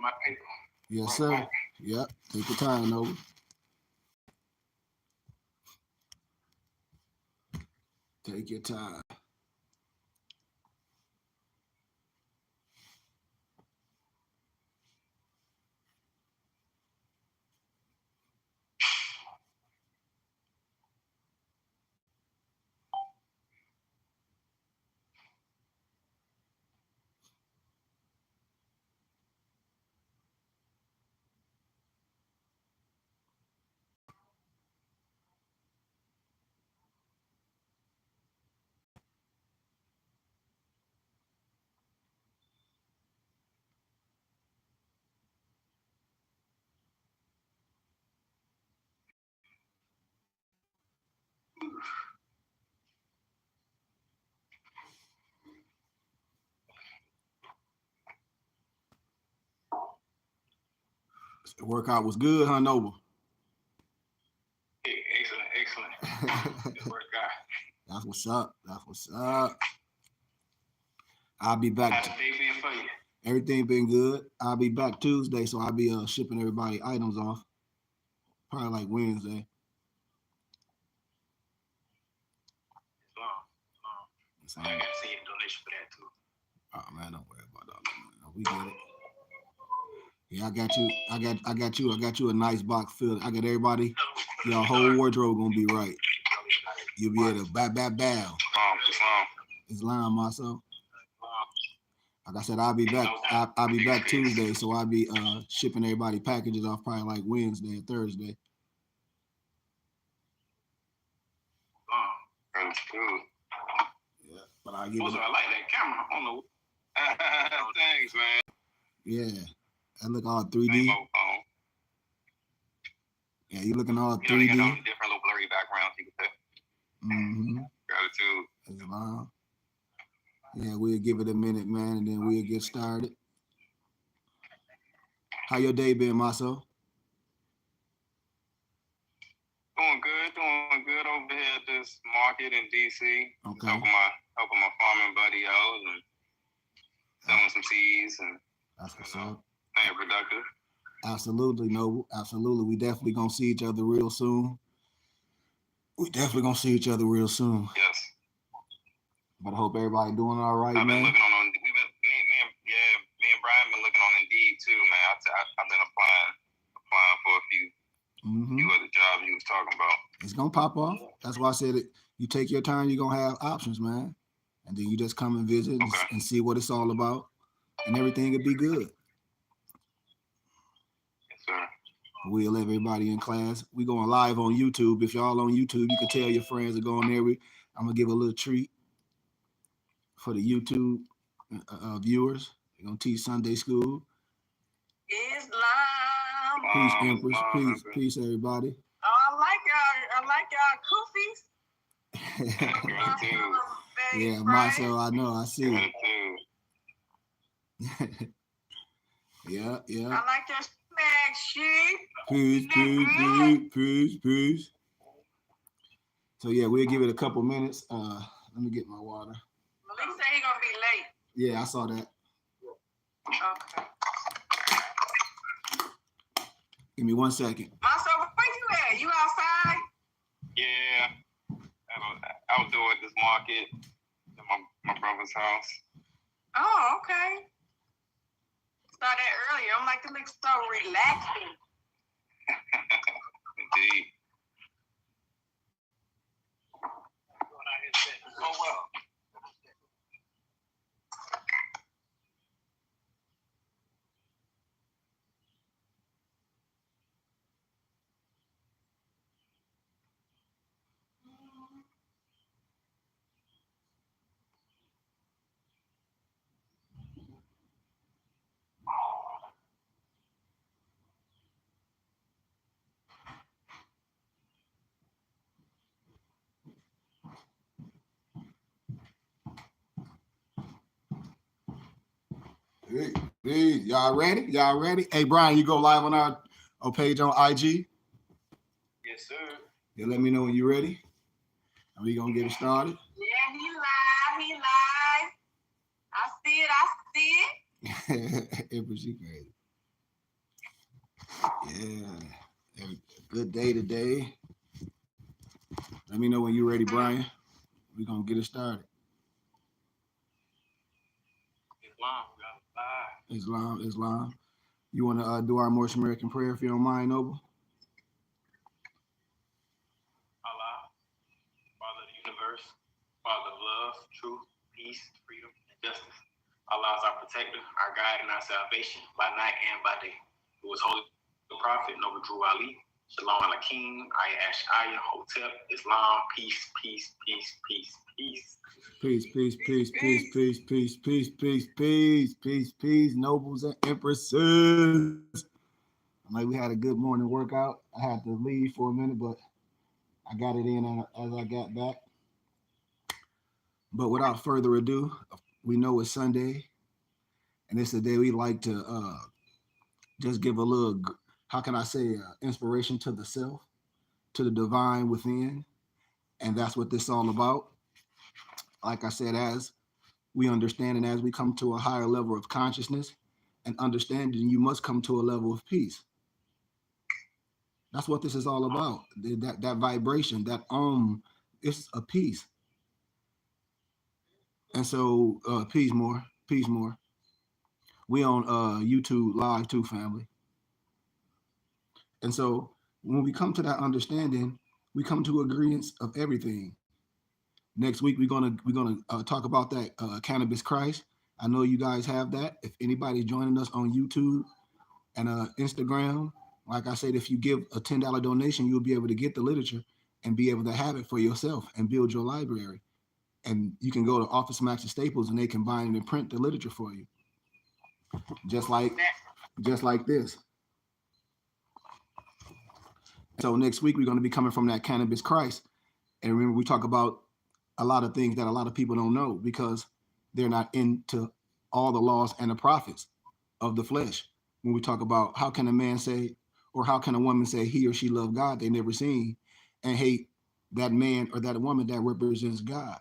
My paper. Yes, sir. Yep. Take your time, Nova. Take your time. The workout was good, huh, Nova? Excellent. Good workout. That's what's up. That's what's up. I'll be back. How's the day been for you? Everything been good. I'll be back Tuesday, so I'll be shipping everybody items off. Probably like Wednesday. I got to see a donation for that too. Oh man, don't worry about that. We get it. Yeah, I got you a nice box filled. I got everybody. Your whole wardrobe gonna be right. You'll be able to bow. Islam, myself. Like I said, I'll be back. I'll be back Tuesday, so I'll be shipping everybody packages off probably like Wednesday or Thursday. That's good. Yeah, but I give also, I like that camera. I don't know. Thanks, man. Yeah, I look all 3D. Yeah, you looking all 3D. You know, different little blurry backgrounds you can put. Mm-hmm. Gratitude. Islam. Yeah, we'll give it a minute, man, and then we'll get started. How your day been, Maso? Doing good over here at this market in DC. Okay. Helping my farming buddy out and selling some seeds and that's what's up. Staying productive. Absolutely, Noble. Absolutely. We definitely gonna see each other real soon. Yes. But I hope everybody doing all right, I've been man. looking on me and Brian been looking on Indeed too, man. I've been applying for a few other jobs you was talking about. It's gonna pop off. That's why I said it. You take your time, you're gonna have options, man. And then you just come and visit and see what it's all about, and everything will be good. Yes, sir. We'll let everybody in class. We going live on YouTube. If y'all on YouTube, you can tell your friends to go on there. I'm gonna give a little treat for the YouTube viewers. We're gonna teach Sunday school. Islam. Peace, Empress. Peace, everybody. Oh, I like y'all koofies. Yeah, Marcel, I know. I see. Yeah. I like your smack sheep. Peace. So yeah, we'll give it a couple minutes. Let me get my water. Malik said he gonna be late. Yeah, I saw that. Okay. Give me 1 second. Marcel, where you at? You outside? Yeah. Outdoor at this market at my brother's house. Oh, okay. Started earlier. I'm like, it looks so relaxing. Indeed. Oh well. Hey, y'all ready? Hey, Brian, you go live on our page on IG? Yes, sir. Yeah, let me know when you're ready. And we gonna get it started. Yeah, he live. I see it. Empress, she crazy. Yeah. Good day today. Let me know when you're ready, Brian. We're going to get it started. Islam. You want to do our Morse American prayer if you don't mind, Noble? Allah, Father of the universe, Father of love, truth, peace, freedom, and justice. Allah is our protector, our guide, and our salvation by night and by day. Who was holy the prophet, Noble Drew Ali, Shalom Alakim, Ayash Aya, Hotep, Islam, peace, peace, peace, peace, peace. Peace, peace, peace, peace, peace, peace, peace, peace, peace, peace, peace, nobles and empresses. Like we had a good morning workout. I had to leave for a minute, but I got it in as I got back. But without further ado, we know it's Sunday, and it's a day we like to just give a little, how can I say, inspiration to the self, to the divine within, and that's what this is all about. Like I said, as we understand and as we come to a higher level of consciousness and understanding, you must come to a level of peace. That's what this is all about. That vibration, that it's a peace. And so peace more. We on YouTube live too, family. And so when we come to that understanding, we come to agreements of everything. Next week we're gonna talk about that cannabis Christ. I know you guys have that. If anybody's joining us on YouTube and Instagram, like I said, if you give a $10 donation, you'll be able to get the literature and be able to have it for yourself and build your library. And you can go to Office Max and Staples and they can bind and print the literature for you. Just like this. So next week, we're going to be coming from that cannabis Christ. And remember, we talk about a lot of things that a lot of people don't know because they're not into all the laws and the prophets of the flesh. When we talk about how can a man say, or how can a woman say he or she love God they never seen and hate that man or that woman that represents God.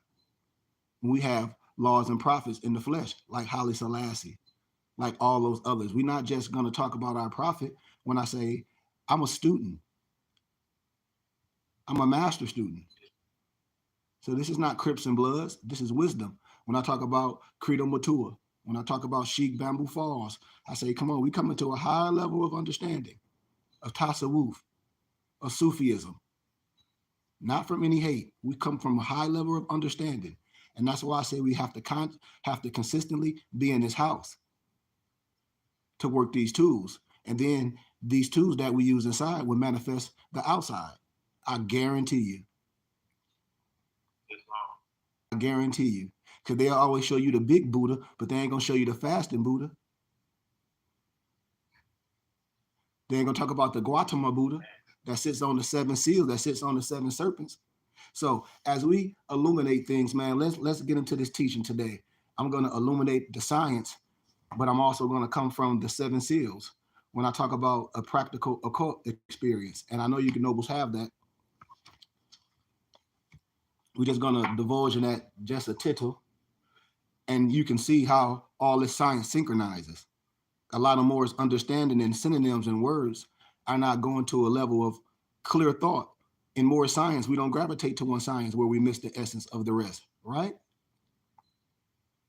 We have laws and prophets in the flesh, like Haile Selassie, like all those others. We're not just going to talk about our prophet. When I say I'm a student, I'm a master student. So this is not Crips and Bloods. This is wisdom. When I talk about Credo Matua, when I talk about Sheikh Bamboo Falls, I say, come on, we come into a higher level of understanding of Tasawwuf, of Sufism. Not from any hate. We come from a high level of understanding. And that's why I say we have to consistently be in this house to work these tools. And then these tools that we use inside will manifest the outside. I guarantee you. I guarantee you. Because they'll always show you the big Buddha, but they ain't going to show you the fasting Buddha. They ain't going to talk about the Gautama Buddha that sits on the 7 seals, that sits on the 7 serpents. So as we illuminate things, man, let's get into this teaching today. I'm going to illuminate the science, but I'm also going to come from the 7 seals when I talk about a practical occult experience. And I know you nobles have that. We're just going to divulge in that just a tittle. And you can see how all this science synchronizes. A lot of more is understanding and synonyms and words are not going to a level of clear thought. In more science, we don't gravitate to one science where we miss the essence of the rest, right?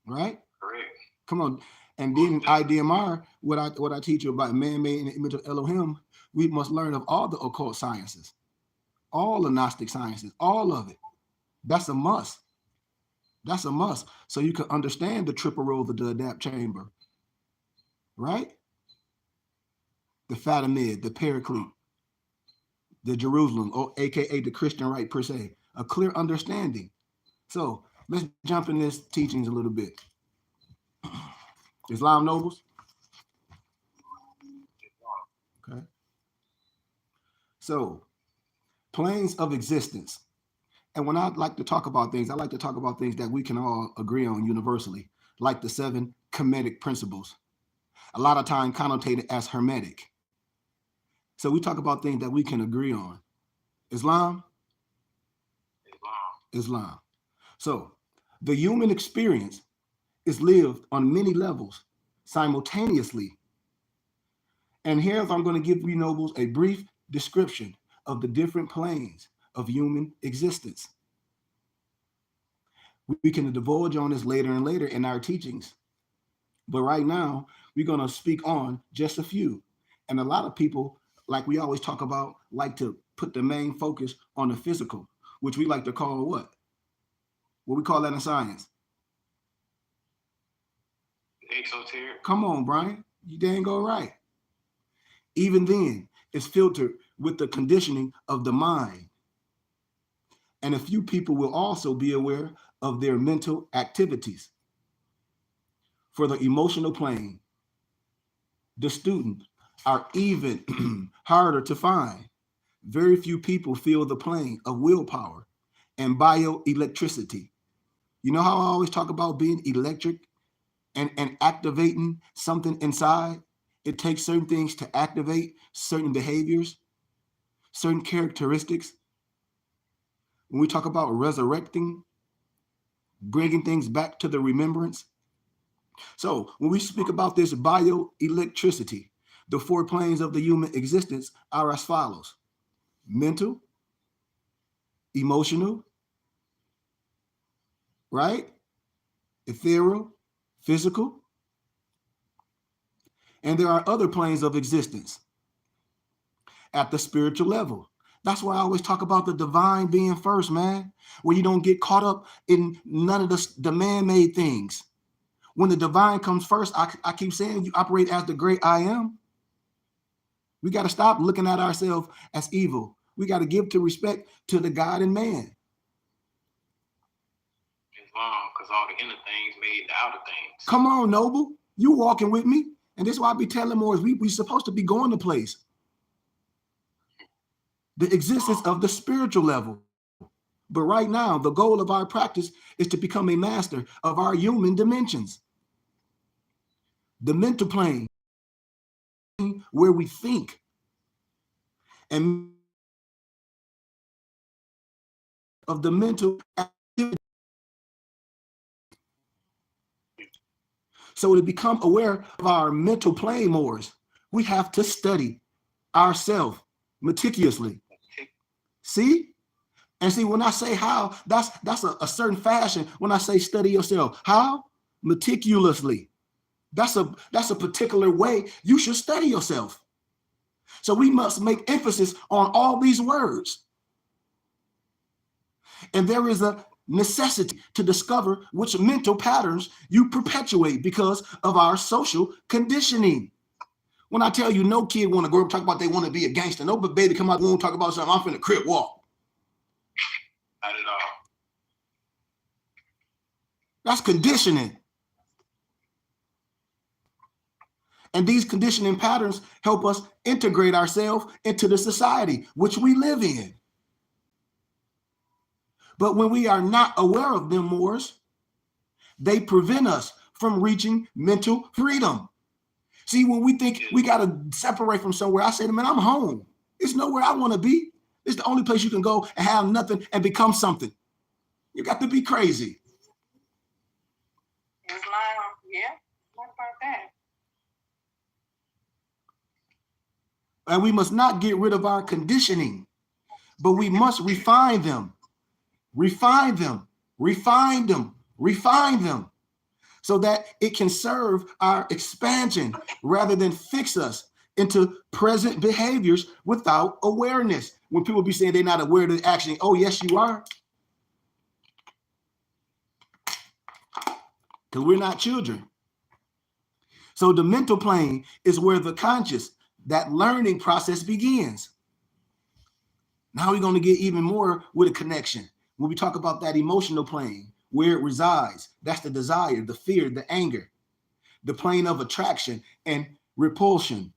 Right? Correct. Come on. And then IDMR, what I teach you about man-made in the image of Elohim, we must learn of all the occult sciences, all the Gnostic sciences, all of it. That's a must. That's a must. So you can understand the triple role of the adapt chamber, right? The Fatimid, the Paraclete, the Jerusalem, or AKA the Christian right per se, a clear understanding. So let's jump in this teachings a little bit. Islam nobles. Okay. So planes of existence. And when I like to talk about things, I like to talk about things that we can all agree on universally, like the 7 Kemetic principles, a lot of time connotated as Hermetic. So we talk about things that we can agree on. Islam. So the human experience is lived on many levels simultaneously. And here's I'm going to give you nobles a brief description of the different planes of human existence. We can divulge on this later and later in our teachings. But right now, we're going to speak on just a few. And a lot of people, like we always talk about, like to put the main focus on the physical, which we like to call what? What we call that in science? Exoteric. Come on, Brian. You dang go right. Even then, it's filtered with the conditioning of the mind. And a few people will also be aware of their mental activities. For the emotional plane, the students are even harder to find. Very few people feel the plane of willpower and bioelectricity. You know how I always talk about being electric and activating something inside? It takes certain things to activate certain behaviors, certain characteristics. When we talk about resurrecting, bringing things back to the remembrance. So when we speak about this bioelectricity, the 4 planes of the human existence are as follows: mental, emotional, right? Ethereal, physical. And there are other planes of existence at the spiritual level. That's why I always talk about the divine being first, man, where you don't get caught up in none of the man-made things. When the divine comes first, I keep saying you operate as the great I am. We got to stop looking at ourselves as evil. We got to give to respect to the God in man. It's wrong, because all the inner things made the outer things. Come on, Noble. You walking with me. And this is why I be telling more is we supposed to be going to place. The existence of the spiritual level. But right now, the goal of our practice is to become a master of our human dimensions. The mental plane, where we think, and of the mental activity. So to become aware of our mental plane more, we have to study ourselves meticulously. See? And see, when I say how, that's a certain fashion. When I say study yourself, how? Meticulously. That's a particular way you should study yourself. So we must make emphasis on all these words. And there is a necessity to discover which mental patterns you perpetuate because of our social conditioning. When I tell you no kid want to grow up talk about they want to be a gangster, no baby come out and talk about something, I'm finna crip walk. Not at all. That's conditioning. And these conditioning patterns help us integrate ourselves into the society which we live in. But when we are not aware of them, Moors, they prevent us from reaching mental freedom. See, when we think we got to separate from somewhere, I say to man, I'm home. It's nowhere I want to be. It's the only place you can go and have nothing and become something. You got to be crazy. Islam, yeah. What about that? And we must not get rid of our conditioning, but we must refine them, refine them, refine them, refine them, so that it can serve our expansion rather than fix us into present behaviors without awareness. When people be saying they're not aware of the action, oh, yes, you are. Because we're not children. So the mental plane is where the conscious, that learning process begins. Now we're going to get even more with a connection. When we talk about that emotional plane, where it resides, that's the desire, the fear, the anger, the plane of attraction and repulsion.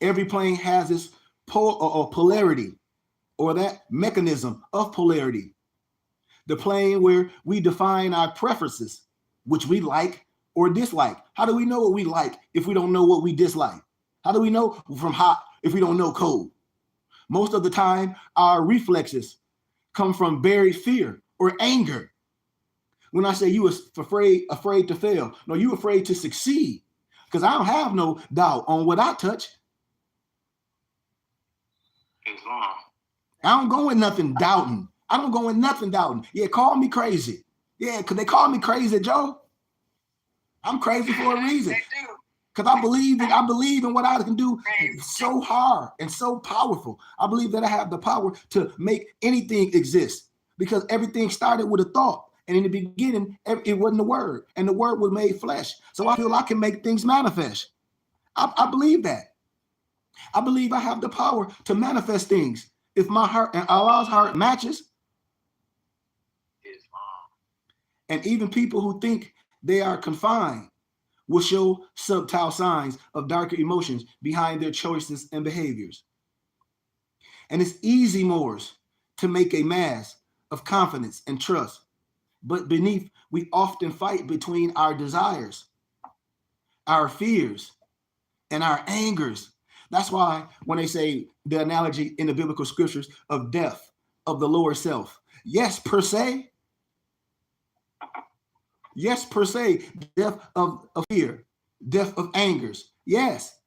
Every plane has its polarity, or that mechanism of polarity. The plane where we define our preferences, which we like or dislike. How do we know what we like if we don't know what we dislike? How do we know from hot if we don't know cold? Most of the time, our reflexes come from buried fear or anger. When I say you was afraid to fail, no, you afraid to succeed. because I don't have no doubt on what I touch. Islam. I don't go in nothing doubting. I don't go in nothing doubting. Yeah, call me crazy. Yeah, because they call me crazy, Joe. I'm crazy for a reason. Because I believe in what I can do so hard and so powerful. I believe that I have the power to make anything exist, because everything started with a thought. And in the beginning, it wasn't the word, and the word was made flesh. So I feel I can make things manifest. I believe that. I believe I have the power to manifest things if my heart and Allah's heart matches. And even people who think they are confined will show subtle signs of darker emotions behind their choices and behaviors. And it's easy, Moors, to make a mask of confidence and trust. But beneath, we often fight between our desires, our fears, and our angers. That's why when they say the analogy in the biblical scriptures of death of the lower self, yes, per se, death of fear, death of angers, yes.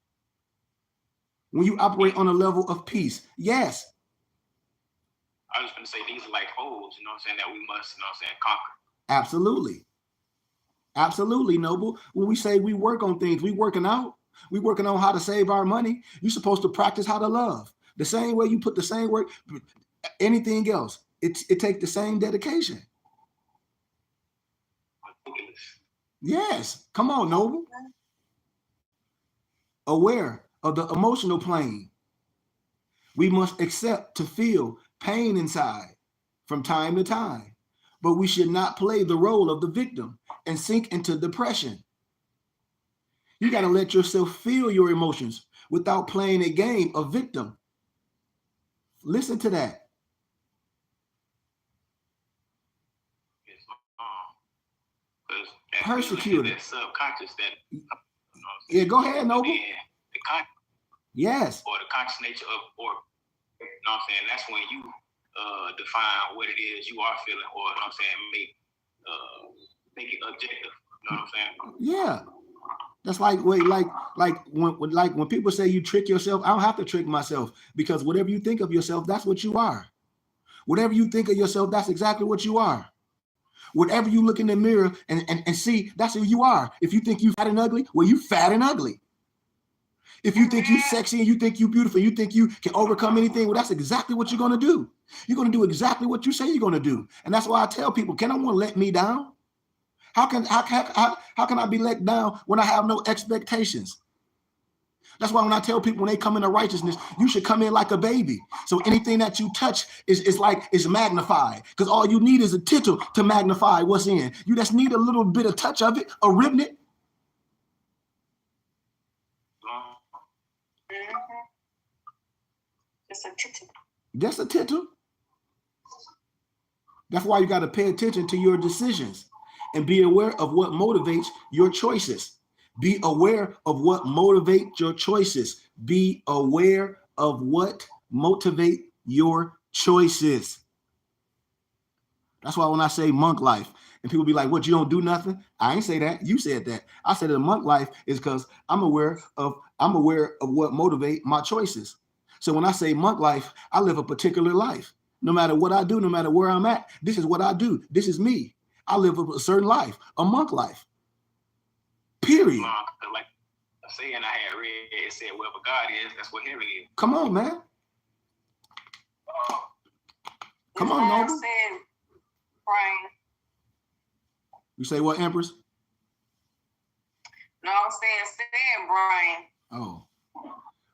When you operate on a level of peace, yes. I was going to say these are like holes, you know what I'm saying, that we must, you know what I'm saying, conquer. Absolutely. Absolutely, Noble. When we say we work on things, we working out. We working on how to save our money. You're supposed to practice how to love. The same way you put the same work, anything else, it takes the same dedication. Yes. Come on, Noble. Aware of the emotional plane. We must accept to feel pain inside from time to time, but we should not play the role of the victim and sink into depression. You got to let yourself feel your emotions without playing a game of victim. Listen to that. Persecuted. That subconscious, that, you know, yeah, go ahead, Noble. The yes. Or the conscious nature of, or, you know what I'm saying, that's when you define what it is you are feeling, or, you know what I'm saying, make it objective. You know what I'm saying? Yeah. That's like when people say you trick yourself, I don't have to trick myself, because whatever you think of yourself, that's what you are. Whatever you think of yourself, that's exactly what you are. Whatever you look in the mirror and see, that's who you are. If you think you fat and ugly, well, you fat and ugly. If you think you sexy and you think you beautiful, you think you can overcome anything, well, that's exactly what you're going to do. You're going to do exactly what you say you're going to do. And that's why I tell people, can anyone let me down? How can I be let down when I have no expectations? That's why when I tell people when they come into righteousness, you should come in like a baby. So anything that you touch is magnified, because all you need is a tittle to magnify what's in. You just need a little bit of touch of it, a ribnit. Just a tittle. Just a tittle. That's why you got to pay attention to your decisions and be aware of what motivates your choices. Be aware of what motivates your choices. Be aware of what motivates your choices. That's why when I say monk life, and people be like, what, you don't do nothing? I ain't say that. You said that. I said that the monk life is because I'm aware of what motivates my choices. So when I say monk life, I live a particular life. No matter what I do, no matter where I'm at, this is what I do. This is me. I live a certain life, a monk life. Period. Like a saying I had read, it said, wherever God is, that's where heaven is. Come on, man. Come on, Noble. Brian. You say what, Empress? No, I'm saying, Brian. Oh.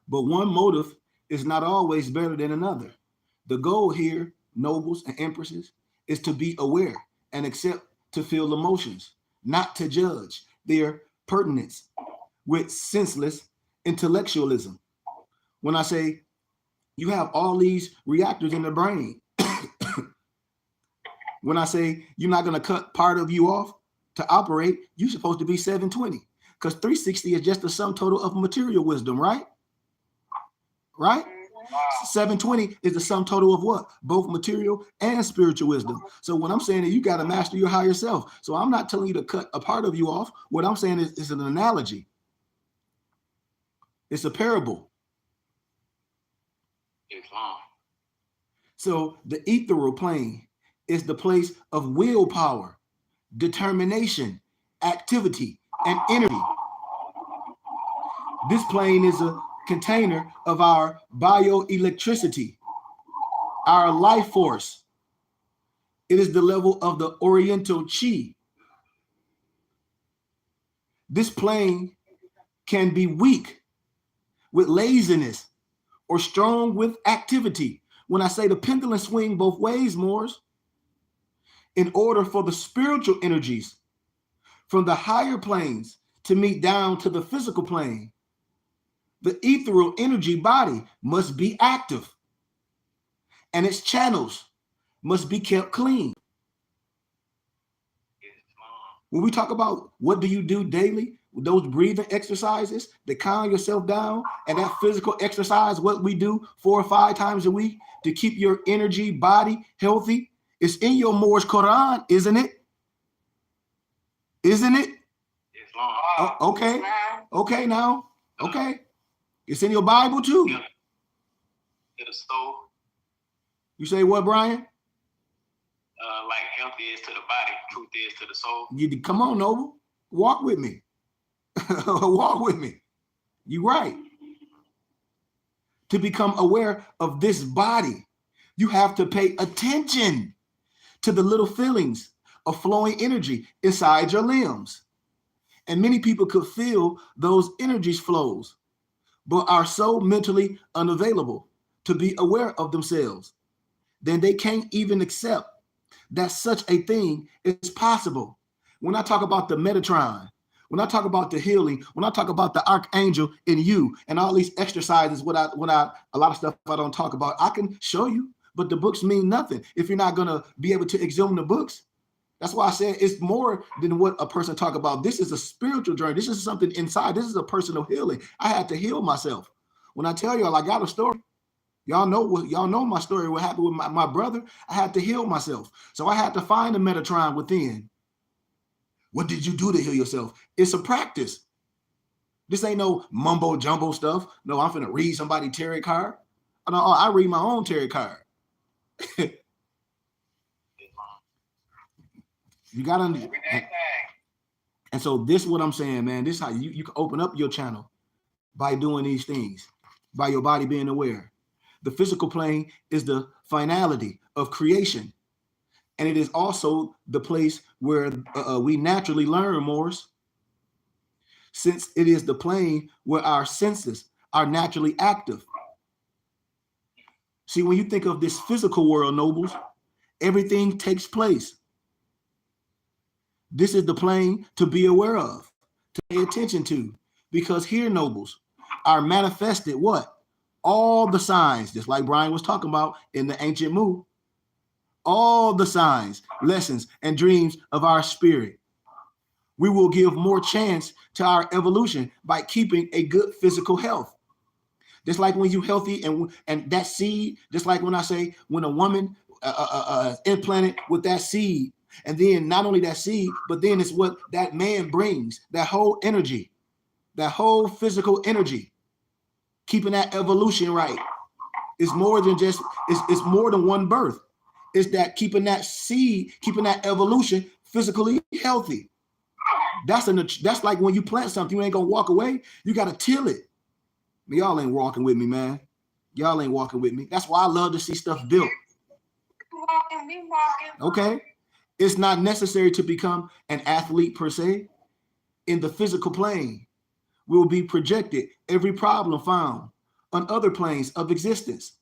But one motive is not always better than another. The goal here, nobles and empresses, is to be aware and accept to feel emotions, not to judge their pertinence with senseless intellectualism. When I say you have all these reactors in the brain, when I say you're not going to cut part of you off to operate, you're supposed to be 720, because 360 is just the sum total of material wisdom, right? Right? 720 is the sum total of what? Both material and spiritual wisdom. So what I'm saying is you got to master your higher self. So I'm not telling you to cut a part of you off. What I'm saying is an analogy. It's a parable. Islam. So the ethereal plane is the place of willpower, determination, activity, and energy. This plane is a container of our bioelectricity, our life force. It is the level of the Oriental chi. This plane can be weak with laziness or strong with activity. When I say the pendulum swing both ways, Moors, in order for the spiritual energies from the higher planes to meet down to the physical plane, the ethereal energy body must be active and its channels must be kept clean. When we talk about what do you do daily, those breathing exercises that calm yourself down, and that physical exercise, what we do 4 or 5 times a week to keep your energy body healthy, it's in your Moorish Quran, isn't it? Isn't it? Oh, okay. Okay now. Okay. It's in your Bible too. To the soul. You say what, Brian? Like health is to the body, truth is to the soul. You come on, Noble. Walk with me. Walk with me. You're right. To become aware of this body, you have to pay attention to the little feelings of flowing energy inside your limbs. And many people could feel those energies flows, but are so mentally unavailable to be aware of themselves. Then they can't even accept that such a thing is possible. When I talk about the Metatron, when I talk about the healing, when I talk about the archangel in you and all these exercises, a lot of stuff I don't talk about, I can show you, but the books mean nothing if you're not going to be able to exhume the books. That's why I said it's more than what a person talk about. This is a spiritual journey. This is something inside. This is a personal healing. I had to heal myself. When I tell y'all, I got a story. Y'all know my story, what happened with my brother. I had to heal myself. So I had to find the Metatron within. What did you do to heal yourself? It's a practice. This ain't no mumbo jumbo stuff. No, I'm finna read somebody tarot card. No, I read my own tarot card. You gotta understand. And so this is what I'm saying, man. This is how you can open up your channel by doing these things, by your body being aware. The physical plane is the finality of creation. And it is also the place where we naturally learn, Morris, since it is the plane where our senses are naturally active. See, when you think of this physical world, nobles, everything takes place. This is the plane to be aware of, to pay attention to, because here, nobles, are manifested what? All the signs, just like Brian was talking about in the ancient Mu, all the signs, lessons, and dreams of our spirit. We will give more chance to our evolution by keeping a good physical health. Just like when you're healthy and that seed, just like when I say when a woman implanted with that seed, and then not only that seed, but then it's what that man brings, that whole energy, that whole physical energy, keeping that evolution right. It's more than just, it's more than one birth. It's that keeping that seed, keeping that evolution physically healthy. That's like when you plant something, you ain't gonna walk away. You gotta till it. Y'all ain't walking with me, man. Y'all ain't walking with me. That's why I love to see stuff built. We walking. Okay. It's not necessary to become an athlete per se. In the physical plane, will be projected every problem found on other planes of existence.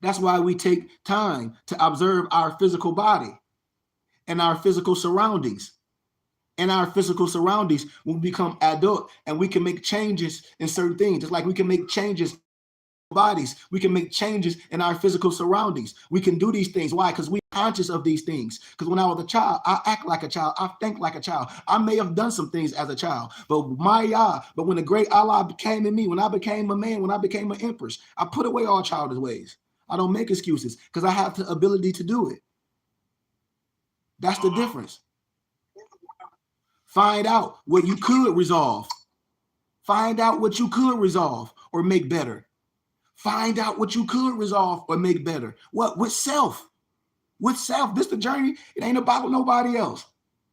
That's why we take time to observe our physical body and our physical surroundings. And our physical surroundings will become adult, and we can make changes in certain things, just like we can make changes in our bodies. We can make changes in our physical surroundings. We can do these things. Why? Because we're conscious of these things. Because when I was a child, I act like a child. I think like a child. I may have done some things as a child, but when the great Allah came in me, when I became a man, when I became an empress, I put away all childish ways. I don't make excuses because I have the ability to do it. That's the difference. Find out what you could resolve. Find out what you could resolve or make better. Find out what you could resolve or make better. What? With self. With self. This the journey. It ain't about nobody else.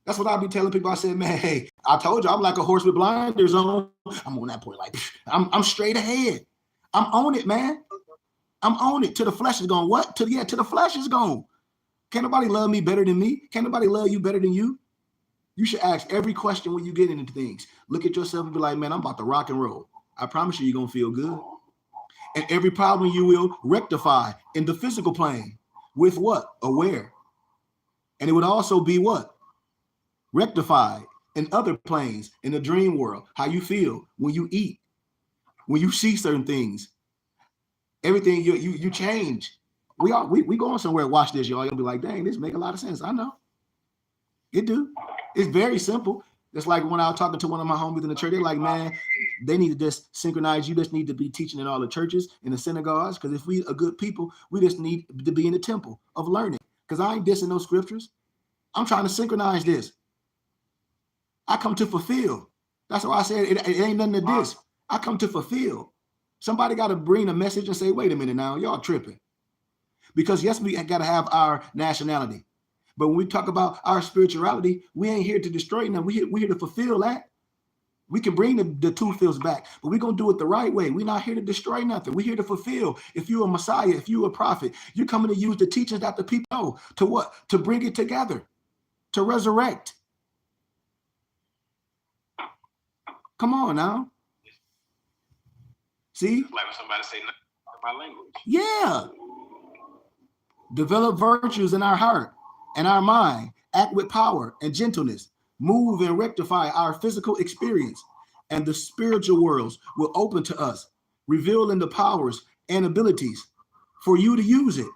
That's what I be telling people. I said, man, hey, I told you I'm like a horse with blinders on. I'm on that point. Like, I'm straight ahead. I'm on it, man. I'm on it till the flesh is gone. What? Till the flesh is gone. Can't nobody love me better than me. Can't nobody love you better than you. You should ask every question when you get into things. Look at yourself and be like, man, I'm about to rock and roll. I promise you're going to feel good. And every problem you will rectify in the physical plane with what? Aware. And it would also be what? Rectified in other planes, in the dream world. How you feel when you eat, when you see certain things. Everything you change. We going somewhere, watch this, y'all. You'll be like, dang, this make a lot of sense. I know. It do. It's very simple. It's like when I was talking to one of my homies in the church, they're like, man, they need to just synchronize. You just need to be teaching in all the churches, in the synagogues, because if we are good people, we just need to be in the temple of learning. Because I ain't dissing no scriptures. I'm trying to synchronize this. I come to fulfill. That's why I said it ain't nothing to diss. I come to fulfill. Somebody got to bring a message and say, wait a minute now, y'all tripping. Because yes, we got to have our nationality. But when we talk about our spirituality, we ain't here to destroy nothing. We're here to fulfill that. We can bring the two fields back, but we're going to do it the right way. We're not here to destroy nothing. We're here to fulfill. If you're a Messiah, if you're a prophet, you're coming to use the teachings that the people know to what? To bring it together, to resurrect. Come on now. See? Like when somebody say my language. Yeah. Develop virtues in our heart and our mind. Act with power and gentleness. Move and rectify our physical experience, and the spiritual worlds will open to us, revealing the powers and abilities for you to use it.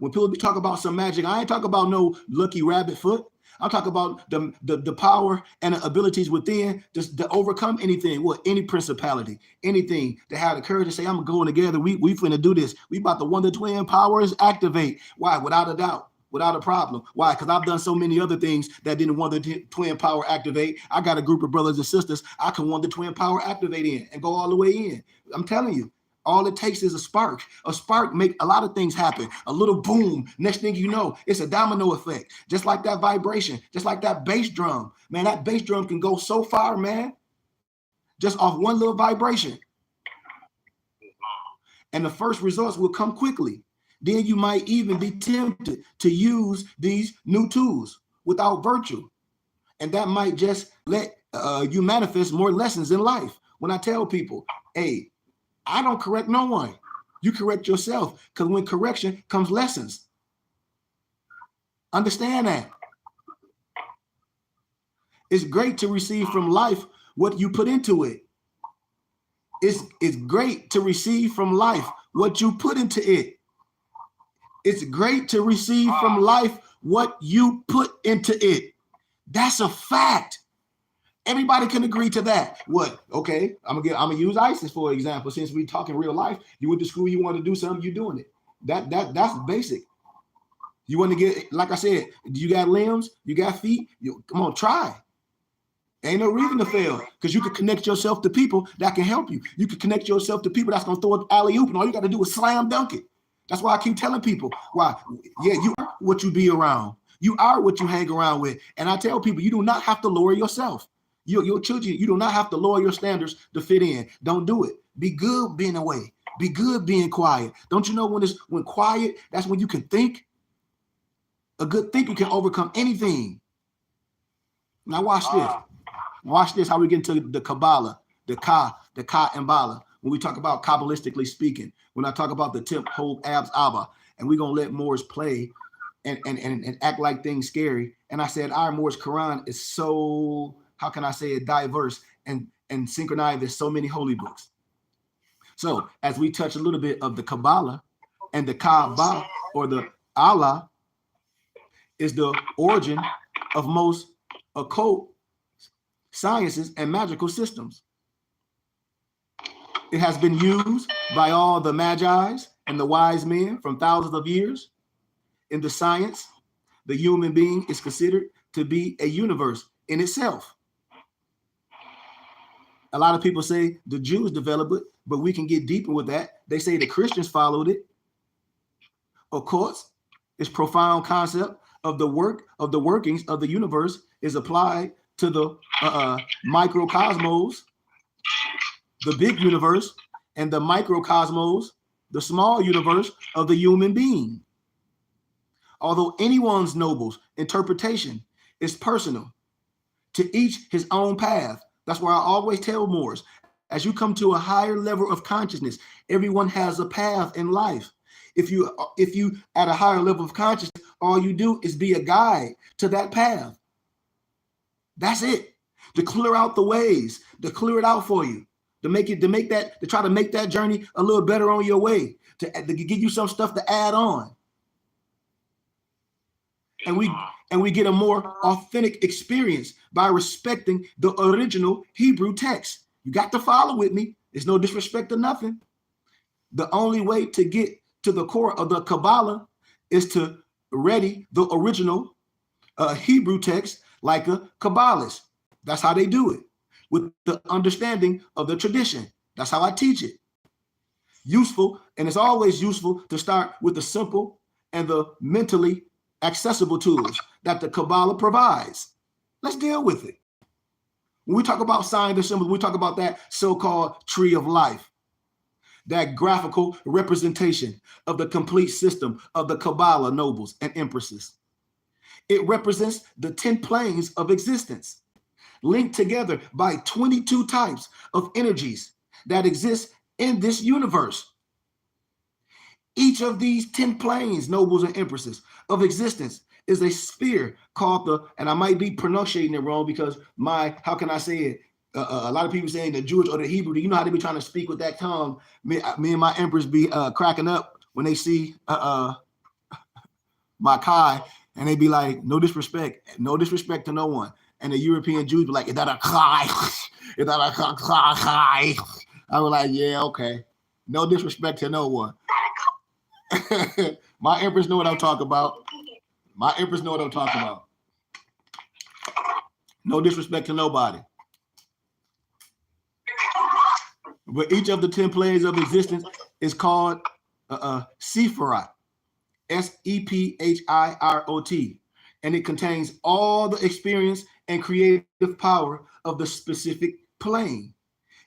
When people talk about some magic, I ain't talking about no lucky rabbit foot. I'm talking about the power and the abilities within just to overcome anything, any principality, anything, to have the courage to say, I'm going together. We finna do this. We about the wonder twin powers activate. Why? Without a doubt. Without a problem. Why? Because I've done so many other things that didn't want the twin power activate. I got a group of brothers and sisters I can want the twin power activate in and go all the way in. I'm telling you, all it takes is a spark. A spark make a lot of things happen. A little boom. Next thing you know, it's a domino effect. Just like that vibration, just like that bass drum. Man, that bass drum can go so far, man. Just off one little vibration. And the first results will come quickly. Then you might even be tempted to use these new tools without virtue. And that might just let you manifest more lessons in life. When I tell people, hey, I don't correct no one. You correct yourself, because when correction comes lessons. Understand that. It's great to receive from life what you put into it. It's great to receive from life what you put into it. It's great to receive from life what you put into it. That's a fact. Everybody can agree to that. What? Okay, I'm gonna use ISIS for example. Since we talking real life, you went to school, you want to do something, you're doing it. That's basic. You want to get, like I said, you got limbs, you got feet. Come on, try. Ain't no reason to fail, because you can connect yourself to people that can help you. You can connect yourself to people that's gonna throw an alley-oop, and all you got to do is slam dunk it. That's why I keep telling people, why? Yeah, you are what you be around. You are what you hang around with. And I tell people, you do not have to lower yourself. Your children, you do not have to lower your standards to fit in. Don't do it. Be good being away. Be good being quiet. Don't you know when quiet, that's when you can think? A good thinker can overcome anything. Now watch this. Watch this, how we get into the Kabbalah, the Ka and Bala. When we talk about Kabbalistically speaking, when I talk about the tip, hold, abs, abba, and we're going to let Moors play and act like things scary. And I said, our Moors Quran is so, how can I say it, diverse and synchronized. There's so many holy books. So as we touch a little bit of the Kabbalah and the Kaaba, or the Allah, is the origin of most occult sciences and magical systems. It has been used by all the magi's and the wise men from thousands of years. In the science, the human being is considered to be a universe in itself. A lot of people say the Jews developed it, but we can get deeper with that. They say the Christians followed it. Of course, its profound concept of the workings of the universe is applied to the microcosmos, the big universe, and the microcosmos, the small universe of the human being. Although anyone's nobles interpretation is personal, to each his own path. That's why I always tell Moors, as you come to a higher level of consciousness, everyone has a path in life. If you at a higher level of consciousness, all you do is be a guide to that path. That's it. To clear out the ways, to clear it out for you, to try to make that journey a little better on your way, to give you some stuff to add on. And we get a more authentic experience by respecting the original Hebrew text. You got to follow with me. There's no disrespect or nothing. The only way to get to the core of the Kabbalah is to ready the original Hebrew text like a Kabbalist. That's how they do it, with the understanding of the tradition. That's how I teach it. Useful, and it's always useful to start with the simple and the mentally accessible tools that the Kabbalah provides. Let's deal with it. When we talk about signs and symbols, we talk about that so-called tree of life, that graphical representation of the complete system of the Kabbalah nobles and empresses. It represents the 10 planes of existence, linked together by 22 types of energies that exist in this universe. Each of these 10 planes, nobles and empresses of existence, is a sphere called the, and I might be pronunciating it wrong because how can I say it? A lot of people saying the Jewish or the Hebrew, you know how they be trying to speak with that tongue. Me and my empress be cracking up when they see my Kai, and they be like, no disrespect to no one. And the European Jews be like, is that a Kai? Is that a Kai? I was like, yeah, okay. No disrespect to no one. My empress know what I'm talking about. No disrespect to nobody. But each of the 10 planes of existence is called Sephirot, Sephirot, and it contains all the experience and creative power of the specific plane.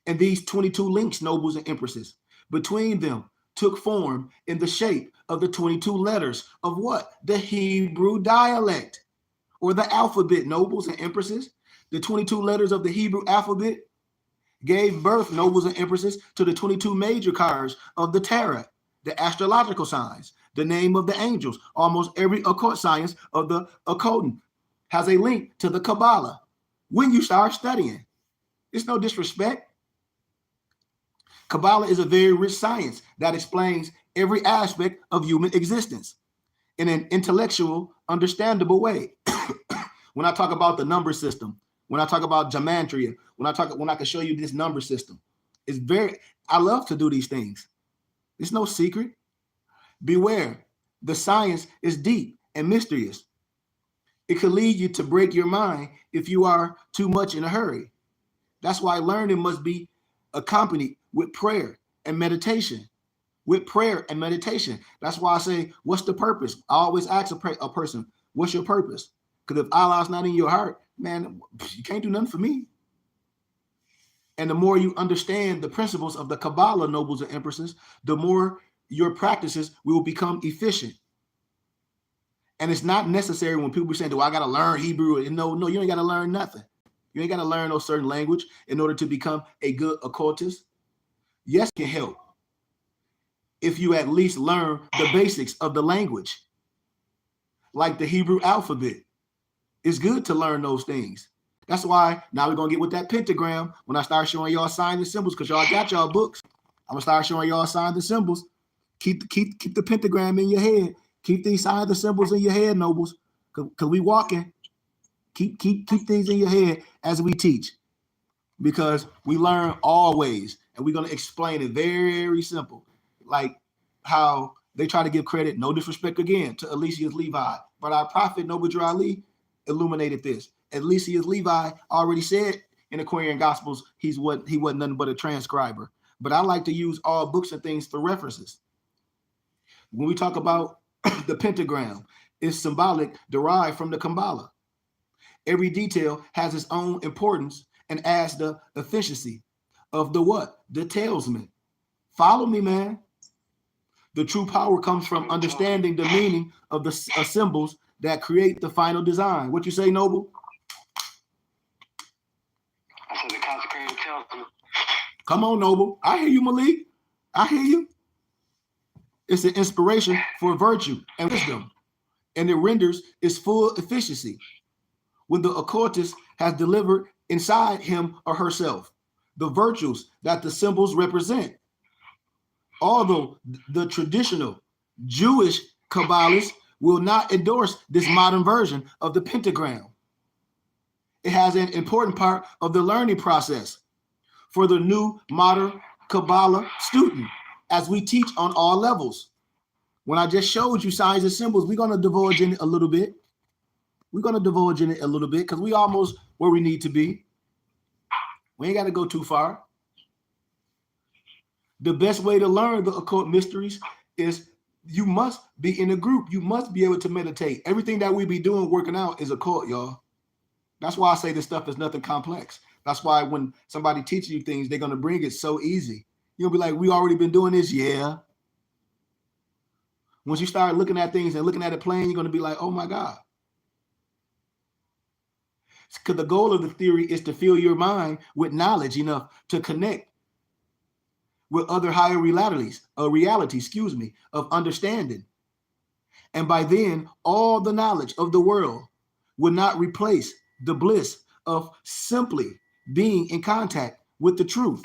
And these 22 links, nobles and empresses, between them took form in the shape of the 22 letters of what? The Hebrew dialect, or the alphabet, nobles and empresses. The 22 letters of the Hebrew alphabet gave birth, nobles and empresses, to the 22 major cars of the Tarot, the astrological signs, the name of the angels. Almost every occult science of the occultant has a link to the Kabbalah when you start studying. It's no disrespect. Kabbalah is a very rich science that explains every aspect of human existence in an intellectual, understandable way. When I talk about the number system, when I talk about gematria, when I can show you this number system, I love to do these things. It's no secret. Beware, the science is deep and mysterious. It could lead you to break your mind if you are too much in a hurry. That's why learning must be accompanied with prayer and meditation. That's why I say, what's the purpose? I always ask a person, what's your purpose? Because if Allah's not in your heart, man, you can't do nothing for me. And the more you understand the principles of the Kabbalah, nobles and empresses, the more your practices will become efficient. And it's not necessary when people are saying, I got to learn Hebrew. No, you ain't got to learn nothing. You ain't got to learn no certain language in order to become a good occultist. Yes, it can help if you at least learn the basics of the language, like the Hebrew alphabet. It's good to learn those things. That's why now we're going to get with that pentagram when I start showing y'all signs and symbols, because y'all got y'all books. I'm going to start showing y'all signs and symbols. Keep the pentagram in your head. Keep these signs and symbols in your head, nobles, because we walking. Keep things in your head as we teach, because we learn always, and we're going to explain it very simple, like how they try to give credit, no disrespect again, to Eliseus Levi, but our prophet Noble Ali illuminated this. Eliseus Levi already said in Aquarian Gospels, he wasn't nothing but a transcriber. But I like to use all books and things for references. When we talk about the pentagram, it's symbolic, derived from the Kabbalah. Every detail has its own importance and adds the efficiency of the what? The talesman. Follow me, man. The true power comes from understanding the meaning of the symbols that create the final design. What you say, Noble? I said the consecrated talisman. Come on, Noble. I hear you, Malik. I hear you. It's an inspiration for virtue and wisdom, and it renders its full efficiency when the occultist has delivered inside him or herself the virtues that the symbols represent. Although the traditional Jewish Kabbalists will not endorse this modern version of the pentagram, it has an important part of the learning process for the new modern Kabbalah student, as we teach on all levels. When I just showed you signs and symbols, we're going to divulge in it a little bit. We're going to divulge in it a little bit because we almost where we need to be. We ain't got to go too far. The best way to learn the occult mysteries is you must be in a group. You must be able to meditate. Everything that we be doing, working out, is occult, y'all. That's why I say this stuff is nothing complex. That's why when somebody teaches you things, they're going to bring it so easy. You'll be like, we already been doing this. Yeah. Once you start looking at things and looking at it plain, you're going to be like, oh my God. Because the goal of the theory is to fill your mind with knowledge enough to connect with other higher realities of understanding. And by then, all the knowledge of the world will not replace the bliss of simply being in contact with the truth.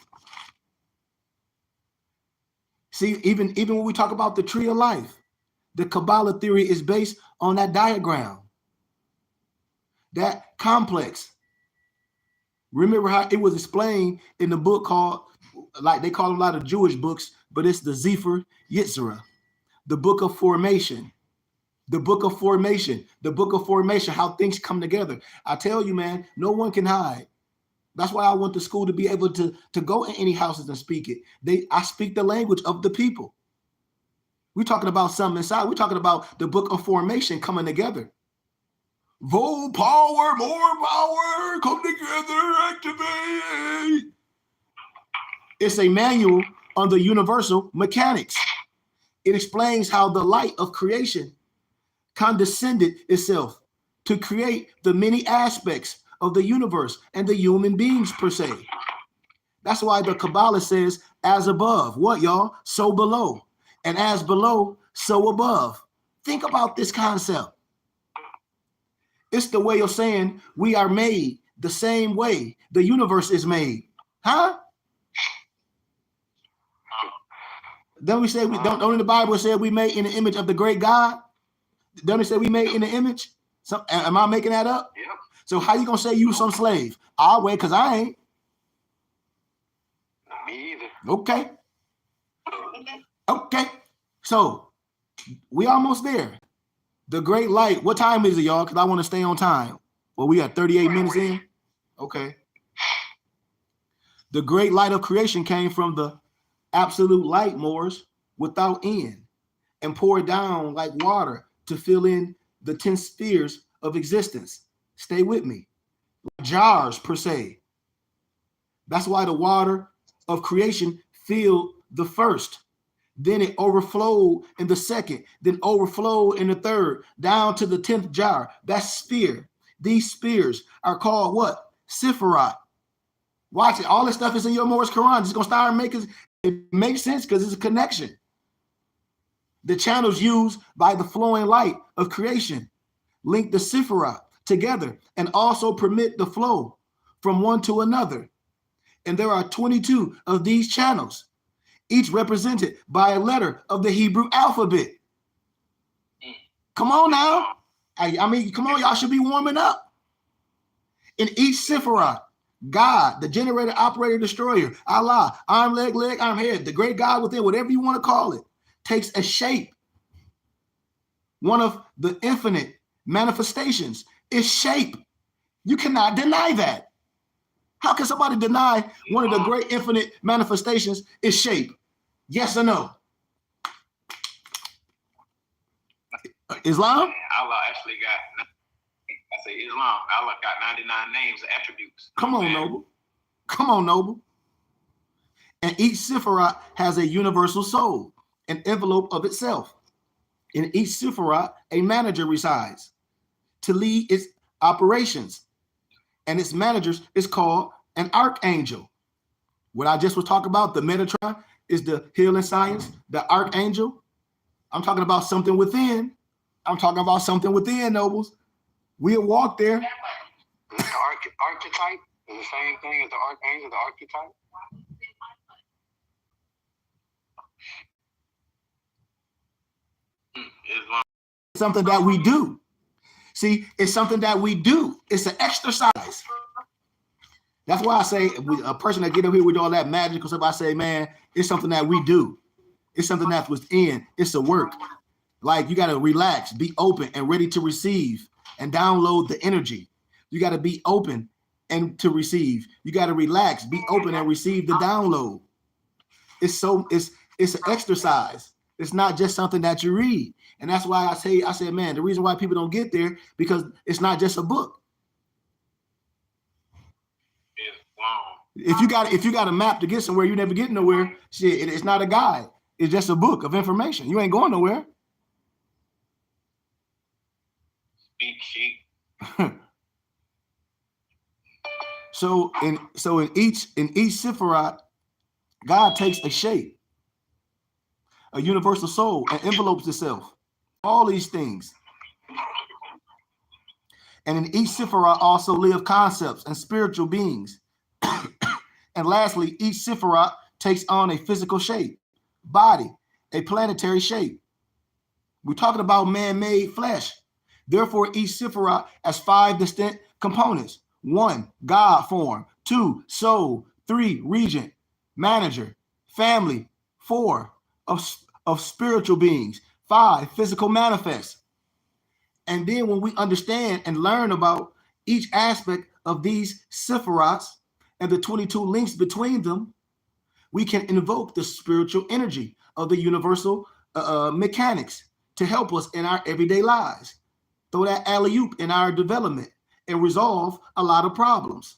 See, even when we talk about the tree of life, the Kabbalah theory is based on that diagram, that complex. Remember how it was explained in the book called, like they call a lot of Jewish books, but it's the Sefer Yetzirah, the book of formation. The book of formation, how things come together. I tell you, man, no one can hide. That's why I went to school, to be able to go in any houses and speak it. I speak the language of the people. We're talking about something inside. We're talking about the book of formation coming together. More power, come together, activate. It's a manual on the universal mechanics. It explains how the light of creation condescended itself to create the many aspects of the universe and the human beings per se. That's why the Kabbalah says, as above, what y'all? So below. And as below, so above. Think about this concept. It's the way of saying we are made the same way the universe is made. Huh? Don't we say don't in the Bible say we made in the image of the great God? Don't it say we made in the image? So, am I making that up? Yep. So how you gonna say you some slave? I'll wait, because I ain't. Me either. Okay. Okay. So we almost there. The great light. What time is it, y'all? Because I want to stay on time. Well, we got 38 minutes in. Okay. The great light of creation came from the absolute light, Moors, without end, and poured down like water to fill in the 10 spheres of existence. Stay with me. Jars, per se. That's why the water of creation filled the first. Then it overflowed in the second, then overflowed in the third, down to the 10th jar. That's sphere. These spheres are called what? Sephiroth. Watch it. All this stuff is in your Morris Quran. It's going to start making it makes sense because it's a connection. The channels used by the flowing light of creation link the Sephiroth together and also permit the flow from one to another. And there are 22 of these channels, each represented by a letter of the Hebrew alphabet. Come on now. I mean, come on, y'all should be warming up. In each Sephiroth, God, the generator, operator, destroyer, Allah, arm, leg, arm, head, the great God within, whatever you want to call it, takes a shape. One of the infinite manifestations is shape. You cannot deny that. How can somebody deny one of the great infinite manifestations is shape? Yes or no? Islam? Allah actually got, I say Islam, Allah got 99 names and attributes. Come on, Noble. Come on, Noble. And each Sephiroth has a universal soul, an envelope of itself. In each Sephiroth, a manager resides to lead its operations. And its managers is called an archangel. What I just was talking about, the Metatron, is the healing science, the archangel. I'm talking about something within. I'm talking about something within, Nobles. We'll walk there. The archetype is the same thing as the archangel, the archetype. Something that we do. See, it's something that we do. It's an exercise. That's why I say a person that get up here with all that magical stuff, I say, man, it's something that we do. It's something that's within. It's a work. Like you got to relax, be open and ready to receive and download the energy. You got to be open and to receive. You got to relax, be open and receive the download. It's an exercise. It's not just something that you read. And that's why I say, man, the reason why people don't get there, because it's not just a book. If you got a map to get somewhere, you never get nowhere. Shit, it's not a guide. It's just a book of information. You ain't going nowhere. Speak sheep. So in each Sephiroth, God takes a shape, a universal soul, and envelopes itself. All these things. And in each Sephiroth also live concepts and spiritual beings. And lastly, each Sephiroth takes on a physical shape, body, a planetary shape. We're talking about man-made flesh. Therefore, each Sephiroth has 5 distinct components. 1, God form. 2, soul. 3, regent, manager, family. 4, of spiritual beings. 5, physical manifest. And then when we understand and learn about each aspect of these Sephiroths and the 22 links between them, we can invoke the spiritual energy of the universal mechanics to help us in our everyday lives. Throw that alley-oop in our development and resolve a lot of problems.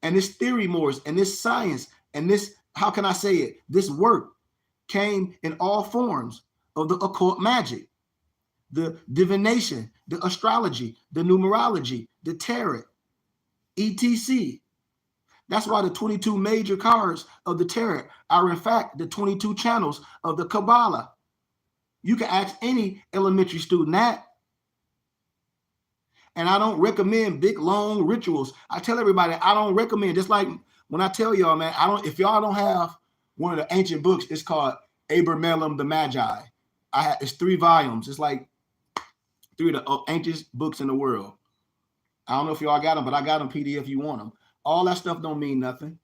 And this theory, Morris, and this science, and this, how can I say it, this work came in all forms of the occult magic, the divination, the astrology, the numerology, the tarot, etc. That's why the 22 major cards of the tarot are in fact the 22 channels of the Kabbalah. You can ask any elementary student that. And I don't recommend big, long rituals. I tell everybody, I don't recommend, just like when I tell y'all, man, if y'all don't have one of the ancient books, it's called Abramelin the Magi. It's 3 volumes. It's like 3 of the ancient books in the world. I don't know if y'all got them, but I got them PDF if you want them. All that stuff don't mean nothing.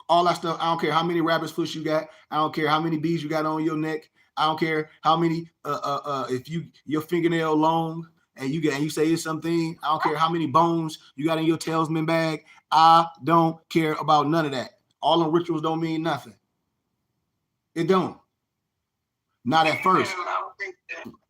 All that stuff, I don't care how many rabbit's foot you got. I don't care how many beads you got on your neck. I don't care how many, if your fingernail long and you say it's something. I don't care how many bones you got in your talisman bag. I don't care about none of that. All them rituals don't mean nothing. It don't. Not at first.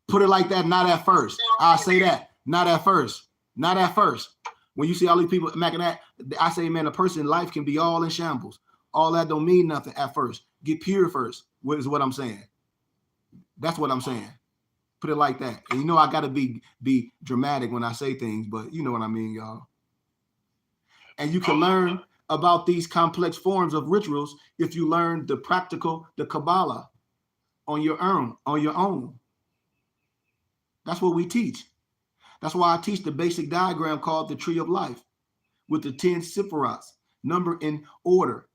Put it like that, not at first. I'll say that. Not at first. Not at first. When you see all these people making that, I say, man, a person's life can be all in shambles. All that don't mean nothing at first. Get pure first, is what I'm saying. That's what I'm saying. Put it like that. And you know I got to be dramatic when I say things, but you know what I mean, y'all. And you can learn about these complex forms of rituals if you learn the Kabbalah on your own. That's what we teach. That's why I teach the basic diagram called the Tree of Life with the 10 Sephiroths, numbered in order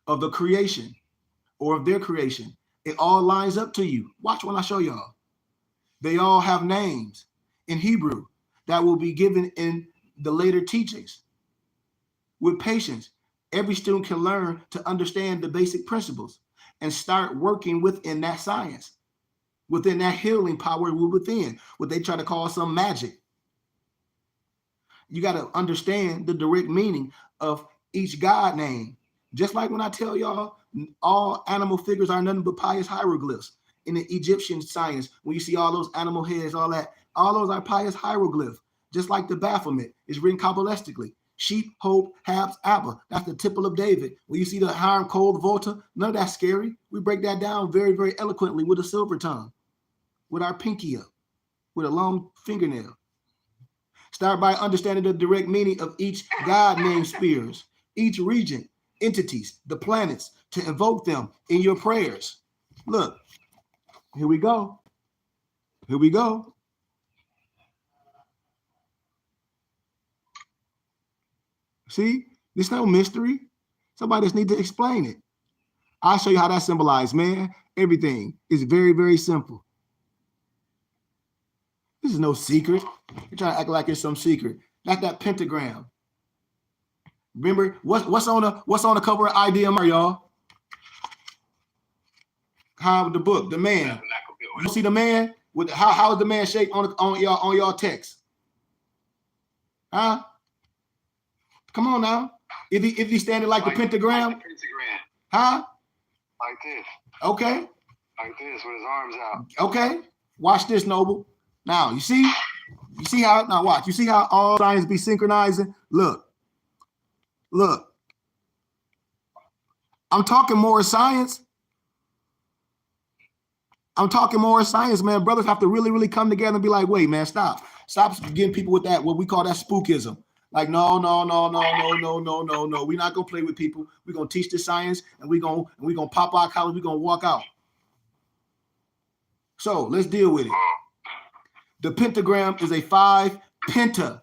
of the creation or of their creation. It all lines up to you. Watch when I show y'all. They all have names in Hebrew that will be given in the later teachings. With patience, every student can learn to understand the basic principles and start working within that science, within that healing power within, what they try to call some magic. You got to understand the direct meaning of each God name. Just like when I tell y'all, all animal figures are nothing but pious hieroglyphs. In the Egyptian science, when you see all those animal heads, all those are pious hieroglyphs. Just like the Baphomet is written Kabbalistically. Sheep, hope, haps, Abba. That's the temple of David. When you see the Hiram, cold, Volta, none of that's scary. We break that down very, very eloquently with a silver tongue, with our pinky up, with a long fingernail. Start by understanding the direct meaning of each God named spheres, each region, entities, the planets, to invoke them in your prayers. Look, here we go. Here we go. See, there's no mystery. Somebody just need to explain it. I'll show you how that symbolizes, man. Everything is very, very simple. This is no secret. You're trying to act like it's some secret. That's that pentagram. Remember what's on the cover of IDMR, y'all? How the book, the man. You see the man with how is the man shaped on y'all text? Huh? Come on now. If he standing like the pentagram? Like the pentagram. Huh? Like this. Okay. Like this with his arms out. Okay. Watch this, Noble. Now, you see how, now watch. You see how all signs be synchronizing? Look. I'm talking more science. Man. Brothers have to really, really come together and be like, wait, man, stop. Stop getting people with that, what we call that spookism. Like, no. We're not gonna play with people. We're gonna teach the science, and we're gonna pop our collars, we're gonna walk out. So let's deal with it. The pentagram is a 5 penta,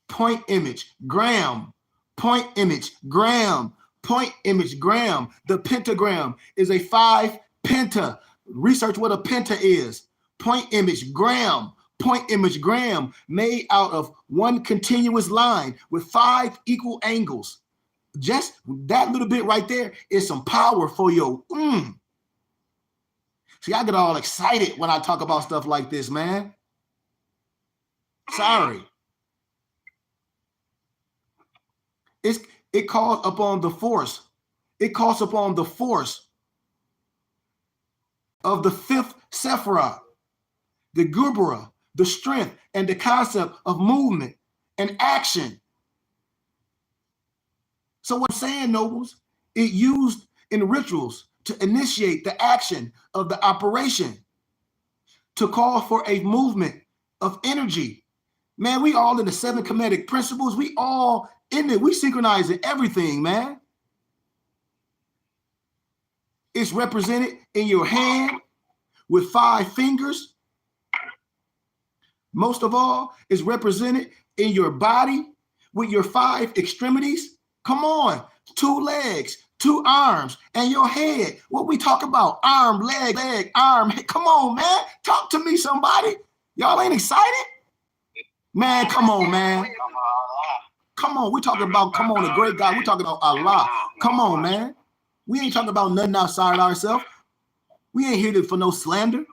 point image, gram, point image, gram, point image, gram. The pentagram is a 5 penta. Research what a penta is. Point image, gram, point image, gram, made out of one continuous line with 5 equal angles. Just that little bit right there is some power for your See, I get all excited when I talk about stuff like this, man. Sorry. It calls upon the force. It calls upon the force of the 5th Sephirah, the Gubra, the strength, and the concept of movement and action. So what I'm saying, nobles, it used in rituals to initiate the action of the operation, to call for a movement of energy. Man, we all in the 7 Kemetic principles. We all in it. We synchronizing everything, man. It's represented in your hand with 5 fingers. Most of all, it's represented in your body with your 5 extremities. Come on, 2 legs, 2 arms, and your head. What we talk about? Arm, leg, arm. Come on, man. Talk to me, somebody. Y'all ain't excited? Man, come on, man. Come on. We talking about, come on, the great God. We talking about Allah. Come on, man. We ain't talking about nothing outside ourselves. We ain't here for no slander.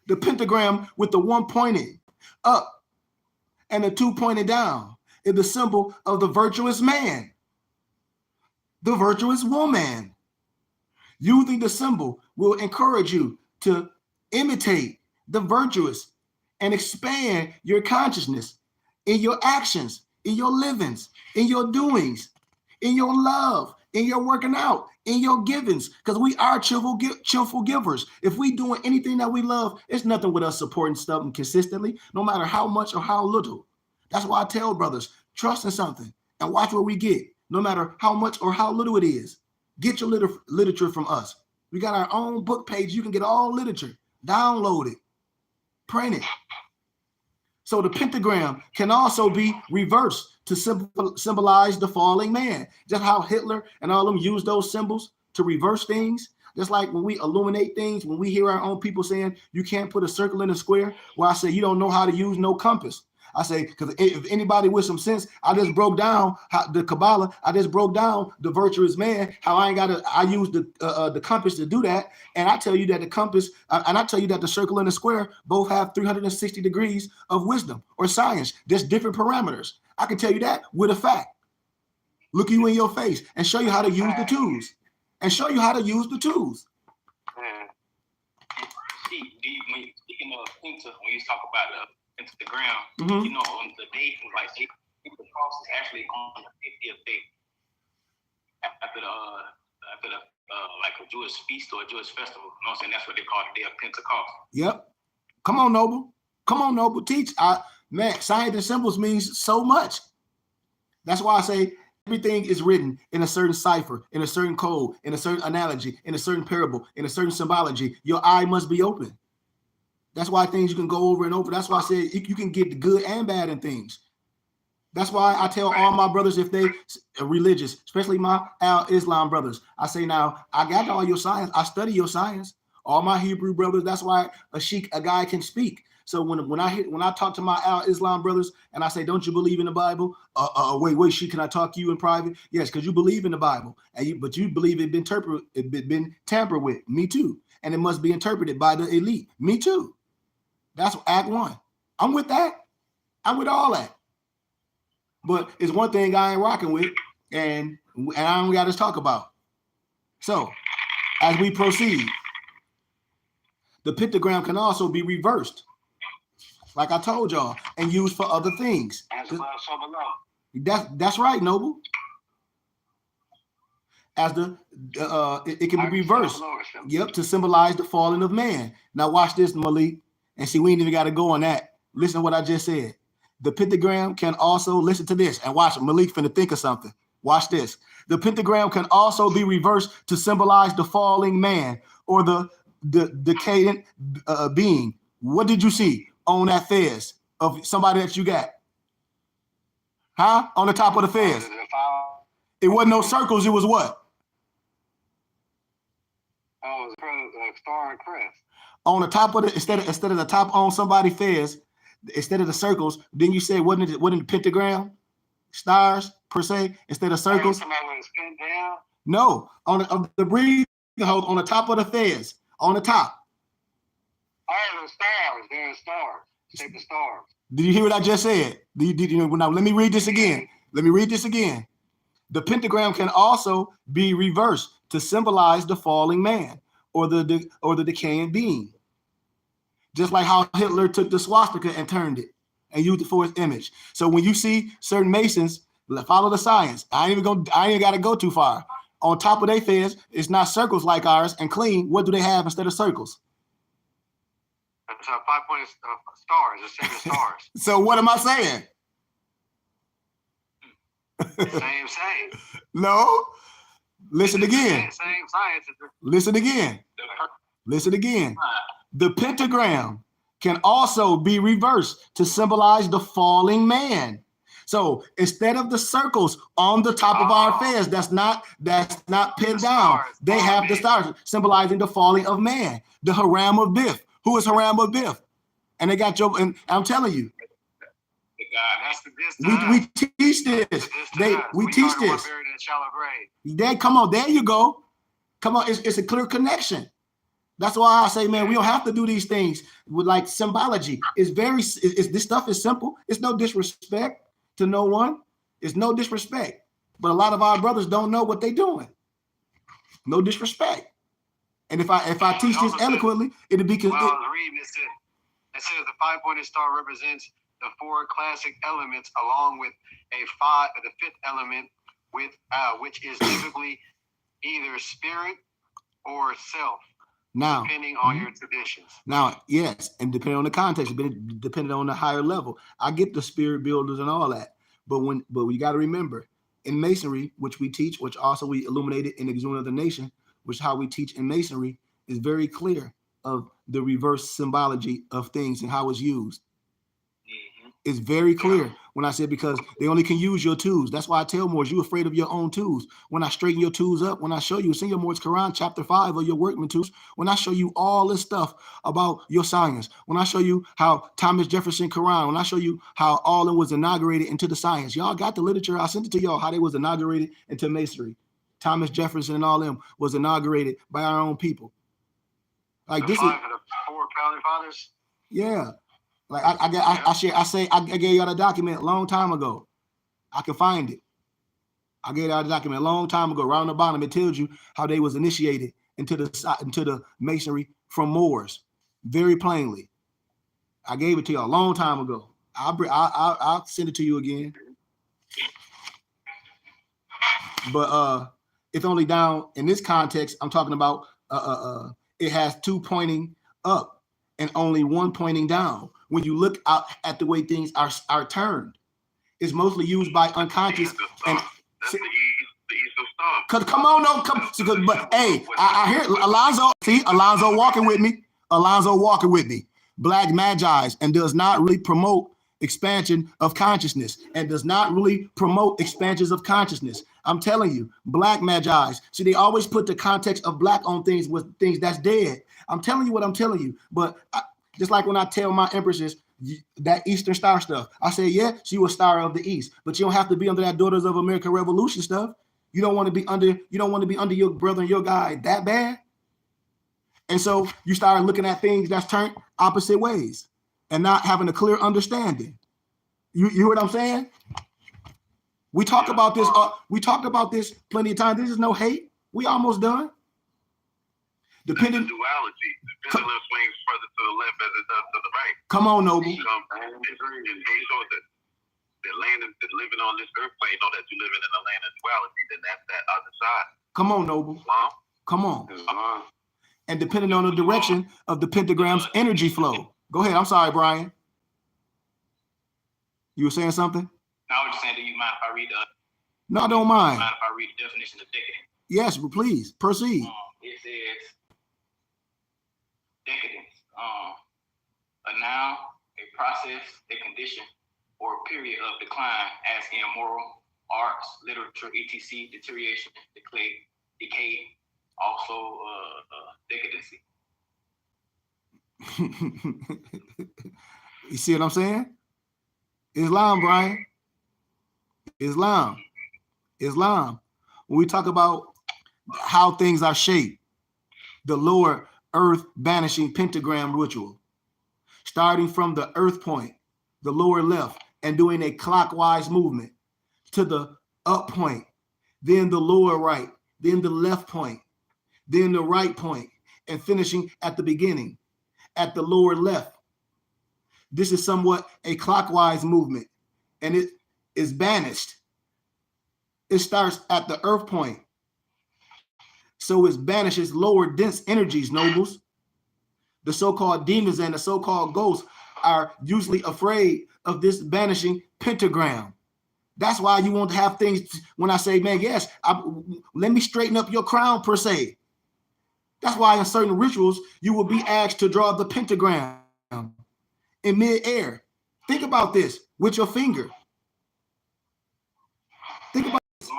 The pentagram with the 1 pointed up and the 2 pointed down is the symbol of the virtuous man, the virtuous woman. Using the symbol will encourage you to imitate the virtuous and expand your consciousness in your actions, in your livings, in your doings, in your love, in your working out, in your givings, because we are cheerful givers. If we doing anything that we love, it's nothing with us supporting something consistently, no matter how much or how little. That's why I tell brothers, trust in something and watch where we get, no matter how much or how little it is. Get your literature from us. We got our own book page. You can get all literature, download it, print it. So the pentagram can also be reversed to symbolize the falling man. Just how Hitler and all of them use those symbols to reverse things. Just like when we illuminate things, when we hear our own people saying, you can't put a circle in a square, well, I say, you don't know how to use no compass. I say, because if anybody with some sense, I just broke down how the Kabbalah. I just broke down the virtuous man. How I use the compass to do that. And I tell you that the compass, and I tell you that the circle and the square both have 360 degrees of wisdom or science. There's different parameters. I can tell you that with a fact. Look you in your face and show you how to use the tools. And show you how to use the tools. Speaking of Penta, when you talk about the Pentagram, you know, on the day, like the cross is actually on the 50th day after the like a Jewish feast or a Jewish festival. You know what I'm saying? That's what they call the day of Pentecost. Yep. Come on, Noble. Come on, Noble. Teach. Man, science and symbols means so much. That's why I say everything is written in a certain cipher, in a certain code, in a certain analogy, in a certain parable, in a certain symbology. Your eye must be open. That's why things you can go over and over. That's why I said you can get the good and bad in things. That's why I tell all my brothers, if they are religious, especially my Islam brothers, I say, now, I got all your science. I study your science. All my Hebrew brothers, that's why a guy can speak. So when I talk to my Islam brothers and I say, don't you believe in the Bible? Wait, Sheikh, can I talk to you in private? Yes, because you believe in the Bible, but you believe it been tampered with. Me too. And it must be interpreted by the elite. Me too. That's Act 1. I'm with that. I'm with all that. But it's one thing I ain't rocking with, and I don't got to talk about. So, as we proceed, the pentagram can also be reversed, like I told y'all, and used for other things. That's right, Noble. As it can be reversed. Yep, to symbolize the falling of man. Now watch this, Malik, and see, we ain't even got to go on that. Listen to what I just said. The pentagram can also, listen to this, and watch, Malik finna think of something. Watch this. The pentagram can also be reversed to symbolize the falling man or the decadent being. What did you see on that fez of somebody that you got? Huh? On the top of the fez. It wasn't no circles, it was what? Oh, it was a star and crest. On the top of the, instead of the top on somebody fez, instead of the circles, then you say wasn't the pentagram stars per se instead of circles? Down? No, on the breathing hold on the top of the fez, on the top. Oh, the stars. There are stars. Take the stars. Did you hear what I just said? Now let me read this again. The pentagram can also be reversed to symbolize the falling man or the decaying being. Just like how Hitler took the swastika and turned it and used it for his image. So when you see certain Masons, follow the science. I ain't got to go too far. On top of their fez, it's not circles like ours and clean. What do they have instead of circles? It's 5-pointed stars. It's 7 stars. So what am I saying? Same. No. Listen again. Same science. Listen again. The pentagram can also be reversed to symbolize the falling man. So instead of the circles on the top of our fez, that's not pinned down. They have the stars symbolizing the falling of man, the Haram of Biff. Who is Haram of Biff? And they got your, and I'm telling you, we teach this. We teach this. Come on, there you go. Come on, it's a clear connection. That's why I say, man, we don't have to do these things with like symbology. This stuff is simple. It's no disrespect to no one. It's no disrespect. But a lot of our brothers don't know what they're doing. No disrespect. And if I teach this eloquently, it'll be. Well, I was reading it says the 5-pointed star represents the 4 classic elements, along with the 5th element, which is typically either spirit or self. Now, depending on your traditions. Now, yes, and depending on the context, depending on the higher level, I get the spirit builders and all that. But we got to remember, in Masonry, which we teach, which also we illuminated in the Exhument of the Nation, which is how we teach in Masonry, is very clear of the reverse symbology of things and how it's used. It's very clear when I said because they only can use your tools. That's why I tell Moors, you afraid of your own tools. When I straighten your tools up, when I show you, it's in your Moors Quran, chapter 5 of your workman tools, when I show you all this stuff about your science, when I show you how Thomas Jefferson Quran, when I show you how all it was inaugurated into the science, y'all got the literature. I sent it to y'all, how they was inaugurated into masonry. Thomas Jefferson and all them was inaugurated by our own people. Like this is the 4 founding fathers. Yeah. Like I gave y'all the document a long time ago. I can find it. I gave y'all the document a long time ago. Right on the bottom, it tells you how they was initiated into the masonry from Moors, very plainly. I gave it to y'all a long time ago. I'll send it to you again. But it's only down in this context. I'm talking about it has 2 pointing up and only 1 pointing down. When you look out at the way things are turned, it's mostly used by unconscious. And that's the Eastern Star. Come on, no, come. But hey, I hear Alonzo. See, Alonzo walking with me. Black Magi's, and does not really promote expansion of consciousness, and does not really promote expansions of consciousness. I'm telling you, Black Magi's. See, they always put the context of black on things with things that's dead. I'm telling you what I'm telling you. But just like when I tell my empresses that Eastern Star stuff, I say, yeah, she was Star of the East, but you don't have to be under that Daughters of American Revolution stuff. You don't want to be under your brother and your guy that bad. And so you start looking at things that's turned opposite ways and not having a clear understanding. You hear what I'm saying? We talked about this. We talked about this plenty of times. This is no hate. We almost done. Dependent duality. The pendulum swings further to the left as it does to the right. Come on, Noble. And they show that the land that living on this earth plane know that you're living in a land of duality. Then that's that other side. Come on, Noble. Come on. And depending on the direction of the pentagram's energy flow. Go ahead. I'm sorry, Brian. You were saying something? No, I was just saying, do you mind if I read No, I don't mind. Mind if I read the definition of decadence? Yes, please proceed. It says decadence, a noun, a process, a condition, or a period of decline, as in moral, arts, literature, etc., deterioration, decay, also decadency. You see what I'm saying? Islam, Brian. Islam. When we talk about how things are shaped, the lower earth banishing pentagram ritual, starting from the earth point, the lower left, and doing a clockwise movement to the up point, then the lower right, then the left point, then the right point, and finishing at the beginning, at the lower left. This is somewhat a clockwise movement, and it is banished. It starts at the earth point. So it banishes lower dense energies, nobles. The so-called demons and the so-called ghosts are usually afraid of this banishing pentagram. That's why you want to have things, when I say, man, yes, let me straighten up your crown per se. That's why in certain rituals, you will be asked to draw the pentagram in mid-air. Think about this with your finger. Think about this.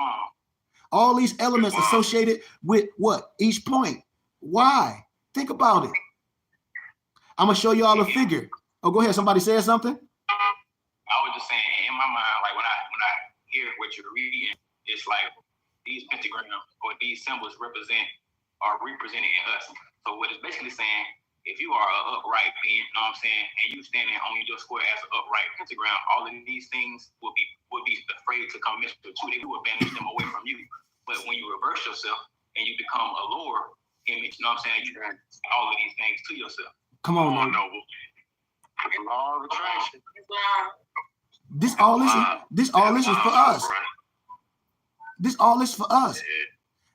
All these elements associated with what? Each point. Why? Think about it. I'm going to show you all a figure. Oh, go ahead. Somebody said something? I was just saying, in my mind, like when I hear what you're reading, it's like these pentagrams or these symbols are represented in us. So what it's basically saying, if you are an upright being, you know what I'm saying, and you standing on your square as an upright pentagram, all of these things would be afraid to come mix with you. They would banish them away from you. But when you reverse yourself and you become a lower image, you know what I'm saying, you bring all of these things to yourself. Come on, Noble. Law of attraction. This all this is for us. This all is for us.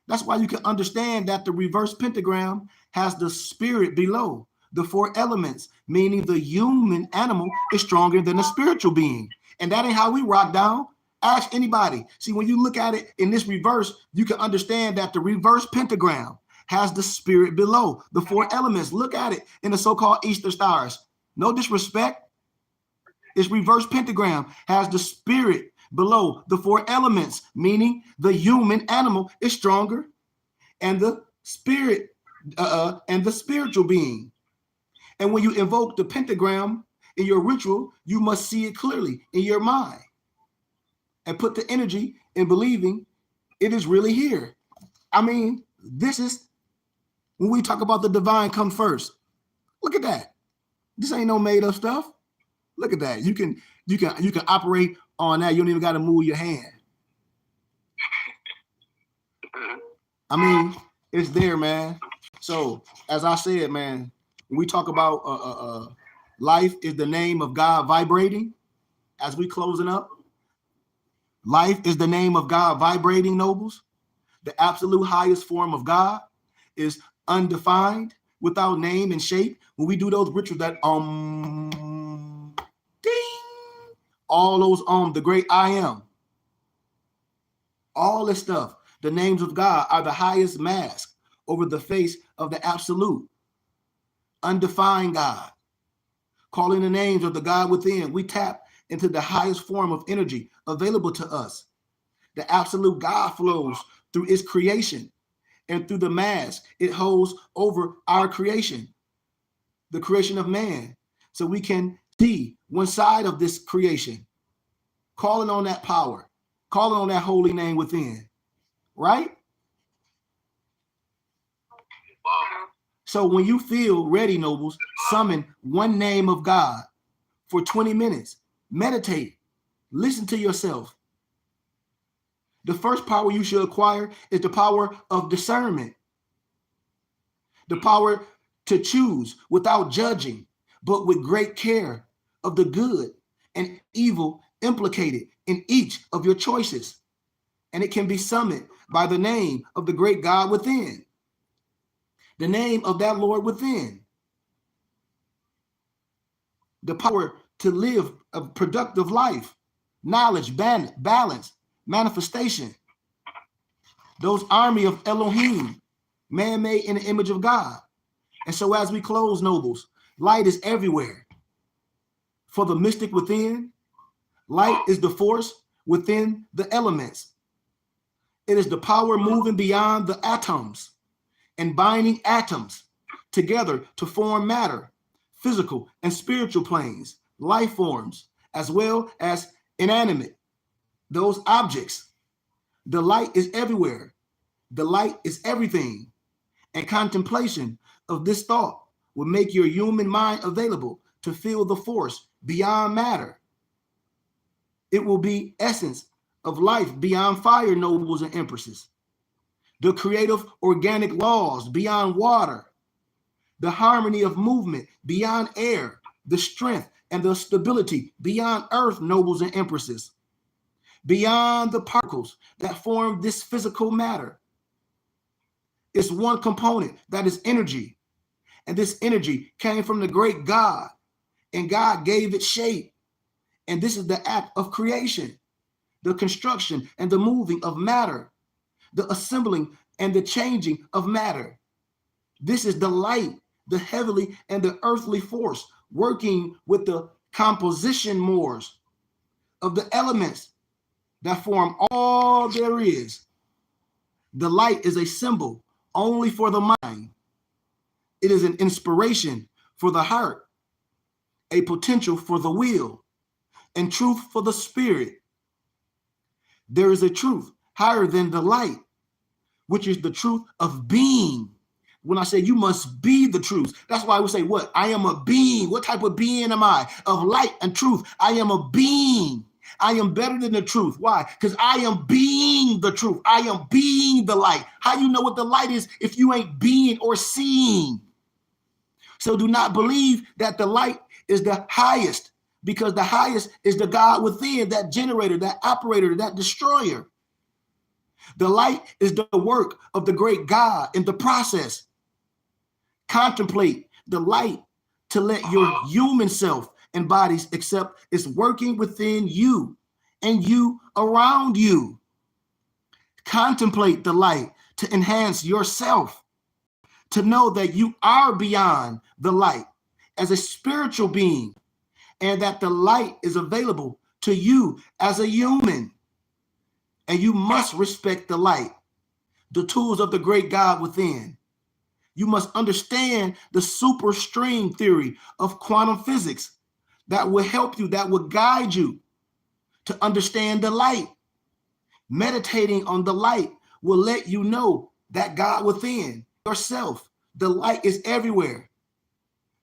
That's why you can understand that the reverse pentagram has the spirit below, the 4 elements, meaning the human animal is stronger than the spiritual being. And that ain't how we rock down. Ask anybody. See, when you look at it in this reverse, you can understand that the reverse pentagram has the spirit below, the 4 elements. Look at it in the so-called Eastern stars. No disrespect. Its reverse pentagram has the spirit below the 4 elements, meaning the human animal is stronger, and the spirit and the spiritual being. And when you invoke the pentagram in your ritual, you must see it clearly in your mind and put the energy in believing it is really here. I mean, this is when we talk about the divine come first. Look at that. This ain't no made up stuff. Look at that. You can operate on that. You don't even got to move your hand. I mean, it's there, man. So as I said, man, when we talk about life is the name of God vibrating, as we closing up, life is the name of God vibrating, nobles. The absolute highest form of God is undefined, without name and shape. When we do those rituals that ding, all those the great I am, all this stuff, the names of God are the highest mask over the face of the absolute undefined God. Calling the names of the God within, we tap into the highest form of energy available to us. The absolute God flows through its creation, and through the mask it holds over our creation, the creation of man, so we can see one side of this creation, calling on that power, calling on that holy name within, right? So when you feel ready, nobles, summon one name of God for 20 minutes. Meditate. Listen to yourself. The first power you should acquire is the power of discernment. The power to choose without judging, but with great care of the good and evil implicated in each of your choices. And it can be summoned by the name of the great God within. The name of that Lord within. The power to live a productive life, knowledge, balance, manifestation. Those army of Elohim, man-made in the image of God. And so as we close, nobles, light is everywhere. For the mystic within, light is the force within the elements. It is the power moving beyond the atoms and binding atoms together to form matter, physical and spiritual planes, life forms, as well as inanimate, those objects. The light is everywhere. The light is everything. And contemplation of this thought will make your human mind available to feel the force beyond matter. It will be essence of life beyond fire, nobles and empresses. The creative organic laws beyond water. The harmony of movement beyond air. The strength and the stability beyond earth, nobles and empresses. Beyond the particles that form this physical matter. It's one component that is energy. And this energy came from the great God. And God gave it shape. And this is the act of creation. The construction and the moving of matter. The assembling and the changing of matter. This is the light, the heavenly and the earthly force working with the composition mores of the elements that form all there is. The light is a symbol only for the mind. It is an inspiration for the heart, a potential for the will, and truth for the spirit. There is a truth higher than the light, which is the truth of being. When I say you must be the truth, that's why we say what? I am a being. What type of being am I? Of light and truth. I am a being. I am better than the truth. Why? Because I am being the truth. I am being the light. How you know what the light is if you ain't being or seeing? So do not believe that the light is the highest, because the highest is the God within, that generator, that operator, that destroyer. The light is the work of the great God in the process. Contemplate the light to let your human self and bodies accept it's working within you and you around you. Contemplate the light to enhance yourself, to know that you are beyond the light as a spiritual being, and that the light is available to you as a human. And you must respect the light, the tools of the great God within. You must understand the superstring theory of quantum physics that will help you, that will guide you to understand the light. Meditating on the light will let you know that God within yourself, the light is everywhere.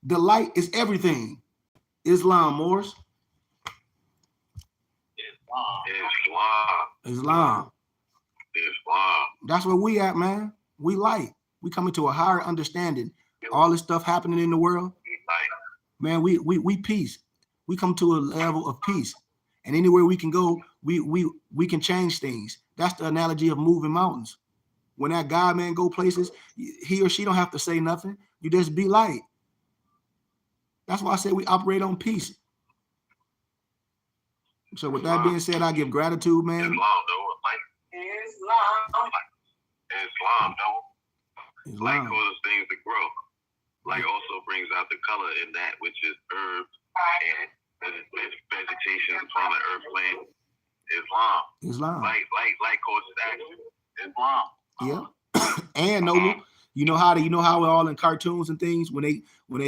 The light is everything. Islam, Morris. Islam. That's where we at, man. We light. We coming to a higher understanding. All this stuff happening in the world, man, we peace. We come to a level of peace. And anywhere we can go, we can change things. That's the analogy of moving mountains. When that God, man, go places, he or she don't have to say nothing. You just be light. That's why I say we operate on peace. So with that being said, I give gratitude, man. Islam, though. Light causes things to grow. Light also brings out the color in that which is herbs and vegetation from the earth plane. Islam. Light causes action. Islam. Yeah. And Noble, you know how we're all in cartoons and things when they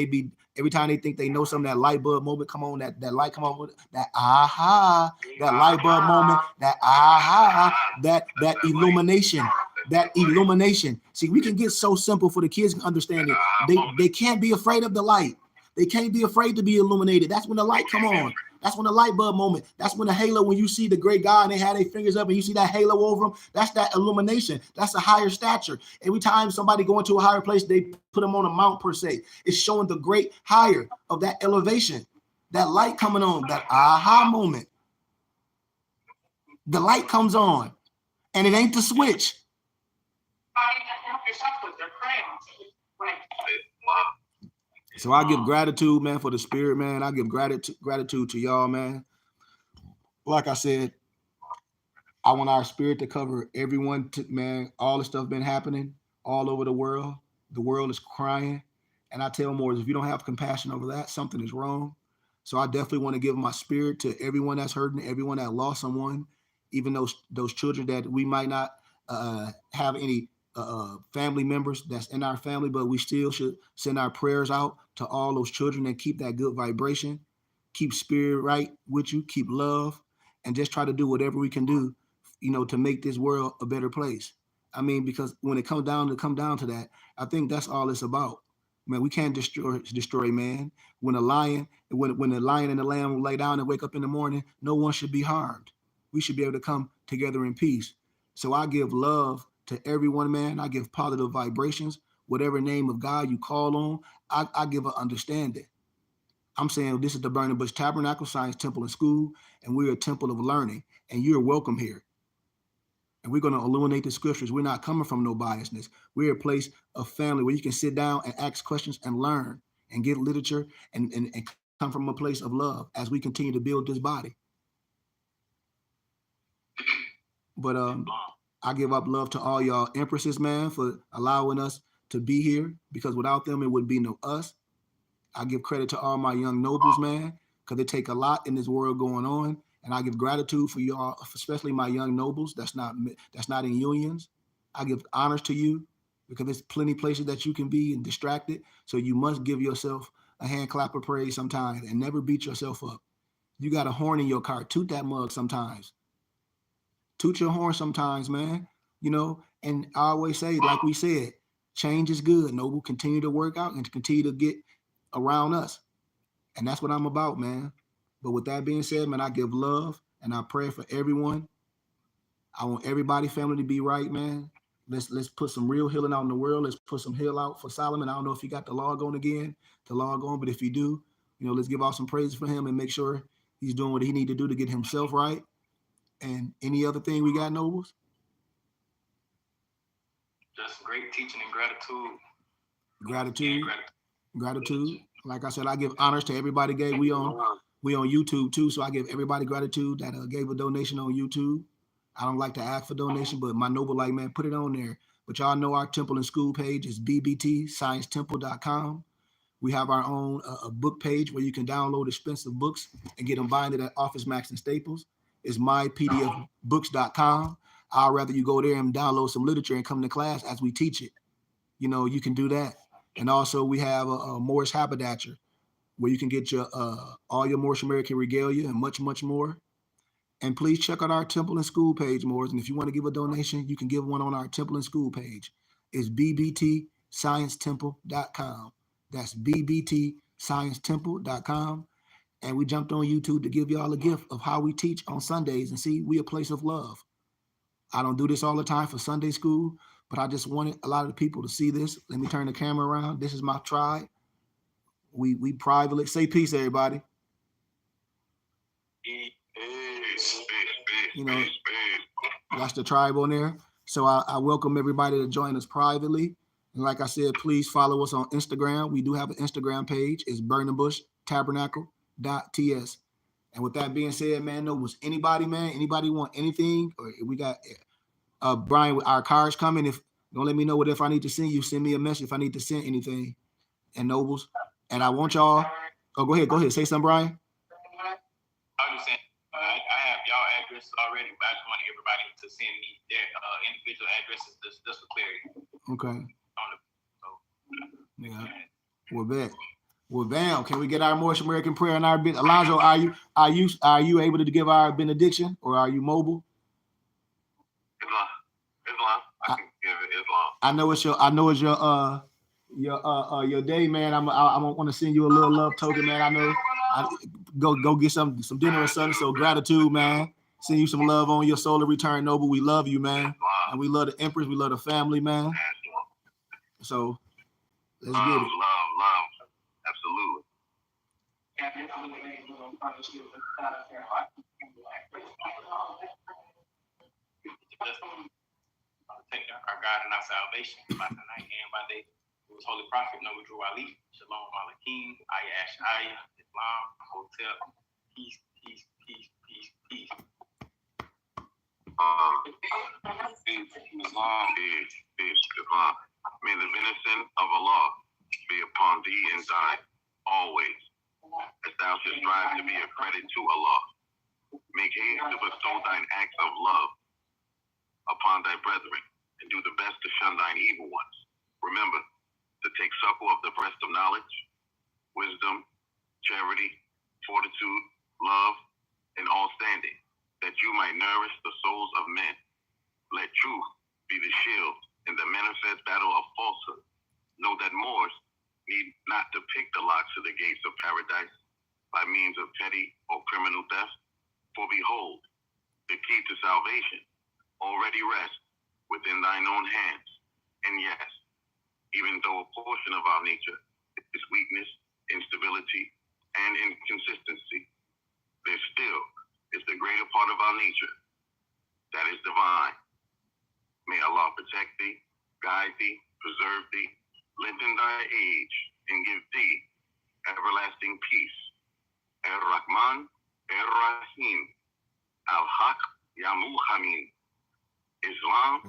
be every time they think they know something, that light bulb moment come on, that light come on with that aha, that light bulb moment, that aha, that illumination. That illumination. See, we can get so simple for the kids to understand it. They can't be afraid of the light. They can't be afraid to be illuminated. That's when the light come on. That's when the light bulb moment. That's when the halo, when you see the great God and they have their fingers up and you see that halo over them, that's that illumination. That's a higher stature. Every time somebody go into a higher place, they put them on a mount per se. It's showing the great higher of that elevation. That light coming on, that aha moment. The light comes on and it ain't the switch. So I give gratitude, man, for the spirit, man. I give gratitude to y'all, man. Like I said, I want our spirit to cover everyone, man. All the stuff been happening all over the world. The world is crying. And I tell more, if you don't have compassion over that, something is wrong. So I definitely want to give my spirit to everyone that's hurting, everyone that lost someone, even those children that we might not have any family members that's in our family, but we still should send our prayers out to all those children and keep that good vibration, keep spirit right with you, keep love, and just try to do whatever we can do, to make this world a better place. I mean, because when it comes down to that, I think that's all it's about. Man, we can't destroy man. When the lion and the lamb lay down and wake up in the morning, no one should be harmed. We should be able to come together in peace. So I give love to everyone, man. I give positive vibrations. Whatever name of God you call on, I give an understanding. I'm saying this is the Burning Bush Tabernacle Science Temple and School, and we're a temple of learning, and you're welcome here. And we're going to illuminate the scriptures. We're not coming from no biasness. We're a place of family where you can sit down and ask questions and learn and get literature and come from a place of love as we continue to build this body. But I give up love to all y'all empresses, man, for allowing us to be here, because without them, it wouldn't be no us. I give credit to all my young nobles, man, because they take a lot in this world going on. And I give gratitude for y'all, especially my young nobles that's not in unions. I give honors to you, because there's plenty places that you can be and distracted. So you must give yourself a hand clap of praise sometimes and never beat yourself up. You got a horn in your car. Toot that mug sometimes. Toot your horn sometimes, man. And I always say, like we said, change is good. Noble, continue to work out and continue to get around us. And that's what I'm about, man. But with that being said, man, I give love and I pray for everyone. I want everybody's family to be right, man. Let's put some real healing out in the world. Let's put some heal out for Solomon. I don't know if he got the log on again, but if you do, let's give out some praise for him and make sure he's doing what he need to do to get himself right. And any other thing we got, Nobles? Just great teaching and gratitude. Gratitude. Like I said, I give honors to everybody. We on YouTube too, so I give everybody gratitude that gave a donation on YouTube. I don't like to ask for donation, but my noble like, man, put it on there. But y'all know our temple and school page is bbtsciencetemple.com. We have our own book page where you can download expensive books and get them binded at Office Max and Staples. It's mypdfbooks.com. I'd rather you go there and download some literature and come to class as we teach it. You know, you can do that. And also we have a Morris Haberdasher where you can get your all your Morris American regalia and much, much more. And please check out our Temple and School page, Morris. And if you want to give a donation, you can give one on our Temple and School page. It's bbtsciencetemple.com. That's bbtsciencetemple.com. And we jumped on YouTube to give y'all a gift of how we teach on Sundays. And see, we a place of love. I don't do this all the time for Sunday school, but I just wanted a lot of the people to see this. Let me turn the camera around. This is my tribe. We privately say peace, everybody. You know, that's the tribe on there. So I welcome everybody to join us privately. And like I said, please follow us on Instagram. We do have an Instagram page. It's burningbushtabernacle.ts. And with that being said, man, was anybody want anything? Or we got Brian, our car's coming. If don't let me know if I need to send you, send me a message if I need to send anything. And Nobles. And I want y'all. Oh, go ahead. Say something, Brian. I was saying, I have y'all addresses already, but I just want everybody to send me their individual addresses just for clarity. Okay. Yeah. Well, bam. Can we get our Morris American prayer and our bit? Alonzo, are you able to give our benediction, or are you mobile? Islam. I can give it Islam. I know it's your day, man. I want to send you a little love token, man. I know. Go get some dinner or something. So gratitude, man. Send you some love on your solar return, Noble. We love you, man, and we love the Empress. We love the family, man. So let's get it. Love. Absolutely. Our God and our salvation by the night and by day. It was Holy Prophet Noble Drew Ali, Shalom Malakim, Ayash Aya, Islam, Hotel, peace. Islam. May the benediction of Allah be upon thee and thine always, as thou shalt strive to be a credit to Allah. Make haste to bestow thine acts of love upon thy brethren, and do the best to shun thine evil ones. Remember to take suckle of the breast of knowledge, wisdom, charity, fortitude, love, and all standing, that you might nourish the souls of men. Let truth be the shield in the manifest battle of falsehood. Know that Moors need not to pick the locks of the gates of paradise by means of petty or criminal theft. For behold, the key to salvation already rests within thine own hands. And yes, even though a portion of our nature is weakness, instability, and inconsistency, there still is the greater part of our nature that is divine. May Allah protect thee, guide thee, preserve thee, lengthen thy age, and give thee everlasting peace. Ar-Rahman, Ar-Rahim, Al-Haq, Ya Muhammad. Islam.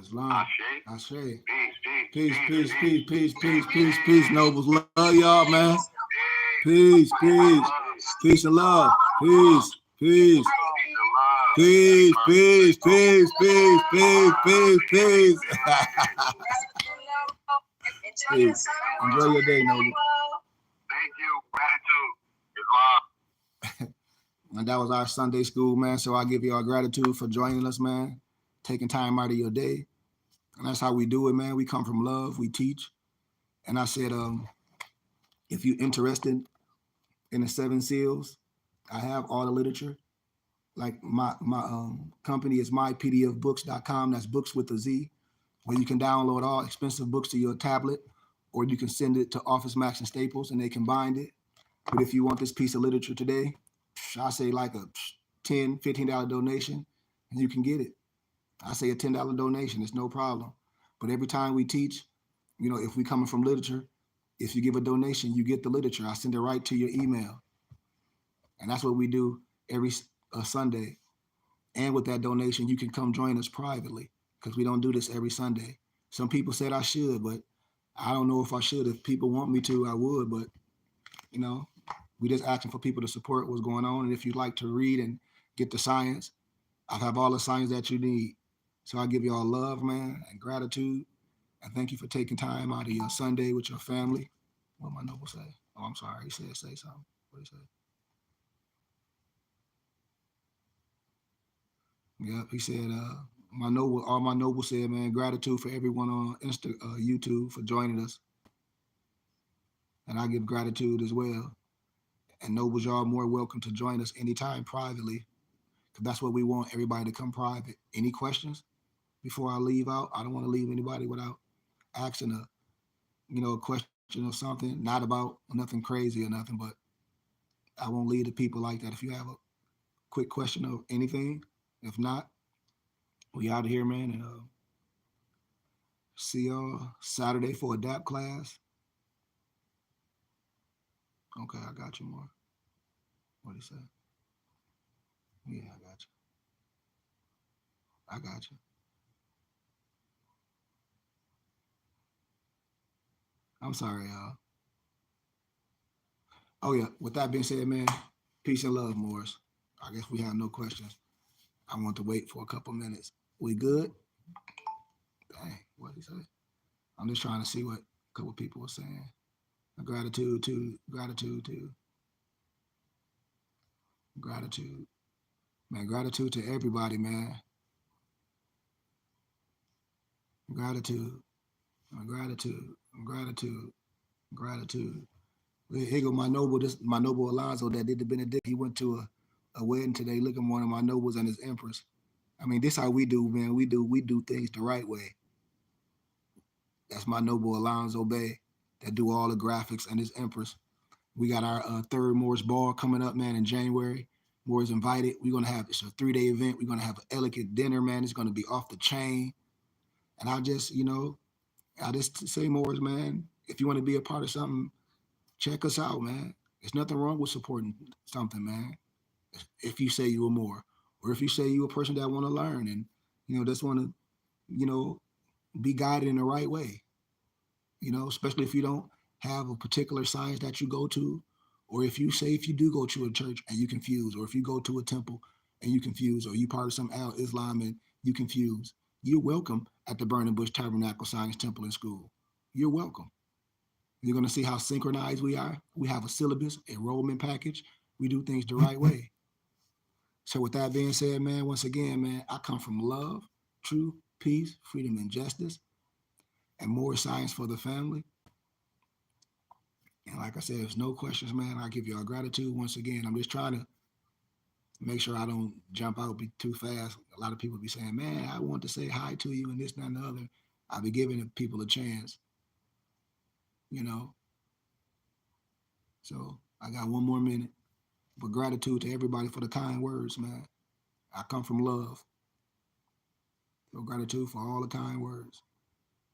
Ashe. Peace, Nobles. Love y'all, man. Peace and love. Peace. Enjoy your day, Noble. Thank you. Gratitude. Islam. And that was our Sunday school, man. So I give you all gratitude for joining us, man. Taking time out of your day. And that's how we do it, man. We come from love. We teach. And I said, if you're interested in the 7 seals, I have all the literature. Like my company is mypdfbooks.com. That's books with a Z, where you can download all expensive books to your tablet, or you can send it to Office Max and Staples and they can bind it. But if you want this piece of literature today, I say like a $10, $15 donation and you can get it. I say a $10 donation, it's no problem. But every time we teach, if we coming from literature, if you give a donation, you get the literature. I send it right to your email. And that's what we do every Sunday. And with that donation, you can come join us privately, because we don't do this every Sunday. Some people said I should, but I don't know if I should. If people want me to, I would, but you know, we just asking for people to support what's going on. And if you'd like to read and get the science, I have all the science that you need. So I give you all love, man, and gratitude. And thank you for taking time out of your Sunday with your family. What my noble say? Oh, I'm sorry. He said say something. What he say? Yep, he said, all my noble said, man, gratitude for everyone on YouTube for joining us. And I give gratitude as well. And nobles, y'all more welcome to join us anytime privately, because that's what we want, everybody to come private. Any questions before I leave out? I don't want to leave anybody without asking a question or something, not about nothing crazy or nothing, but I won't leave the people like that. If you have a quick question of anything, if not, we out of here, man, and see y'all Saturday for adapt class. Okay, I got you more. What do you say? Yeah, I got you. I got you. I'm sorry, y'all. Oh yeah, with that being said, man, peace and love, Morris. I guess we have no questions. I want to wait for a couple minutes. We good? Dang, what did he say? I'm just trying to see what a couple people were saying. Gratitude to gratitude. Man, gratitude to everybody, man. Gratitude, gratitude. Here go my noble Alonzo that did the benedict. He went to a wedding today. Look at one of my nobles and his empress. I mean, this how we do, man. We do things the right way. That's my noble Alonzo Bay that do all the graphics and his empress. We got our third Morris Ball coming up, man, in January. Morris invited. We're gonna have it's a 3-day event. We're gonna have an elegant dinner, man. It's gonna be off the chain. And I just say, Morris, man, if you want to be a part of something, check us out, man. There's nothing wrong with supporting something, man. If you say you are more, or if you say you a person that want to learn and just want to, be guided in the right way. Especially if you don't have a particular science that you go to, or if you do go to a church and you confuse, or if you go to a temple and you confuse, or you part of some Islam and you confuse, you're welcome at the Burning Bush Tabernacle Science Temple and School. You're welcome. You're going to see how synchronized we are. We have a syllabus, enrollment package. We do things the right way. So with that being said, man, once again, man, I come from love, truth, peace, freedom, and justice, and more science for the family. And like I said, there's no questions, man. I give y'all gratitude once again. I'm just trying to make sure I don't jump out too fast. A lot of people be saying, man, I want to say hi to you and this, that, and the other. I'll be giving people a chance, So I got one more minute. But gratitude to everybody for the kind words, man. I come from love. So gratitude for all the kind words.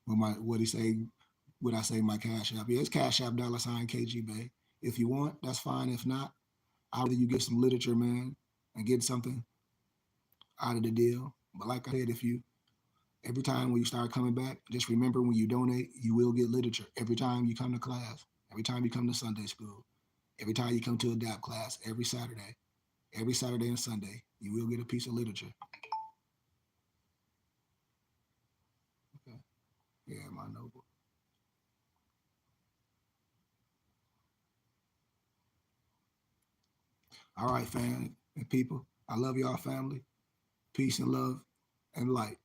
What I say my Cash App? Yeah, it's Cash App $KG Bay. If you want, that's fine. If not, I'd rather you get some literature, man, and get something out of the deal. But like I said, every time when you start coming back, just remember when you donate, you will get literature. Every time you come to class, every time you come to Sunday school, every time you come to adapt class, every Saturday and Sunday, you will get a piece of literature. Okay. Yeah, my noble. All right, fam and people. I love y'all, family. Peace and love and light.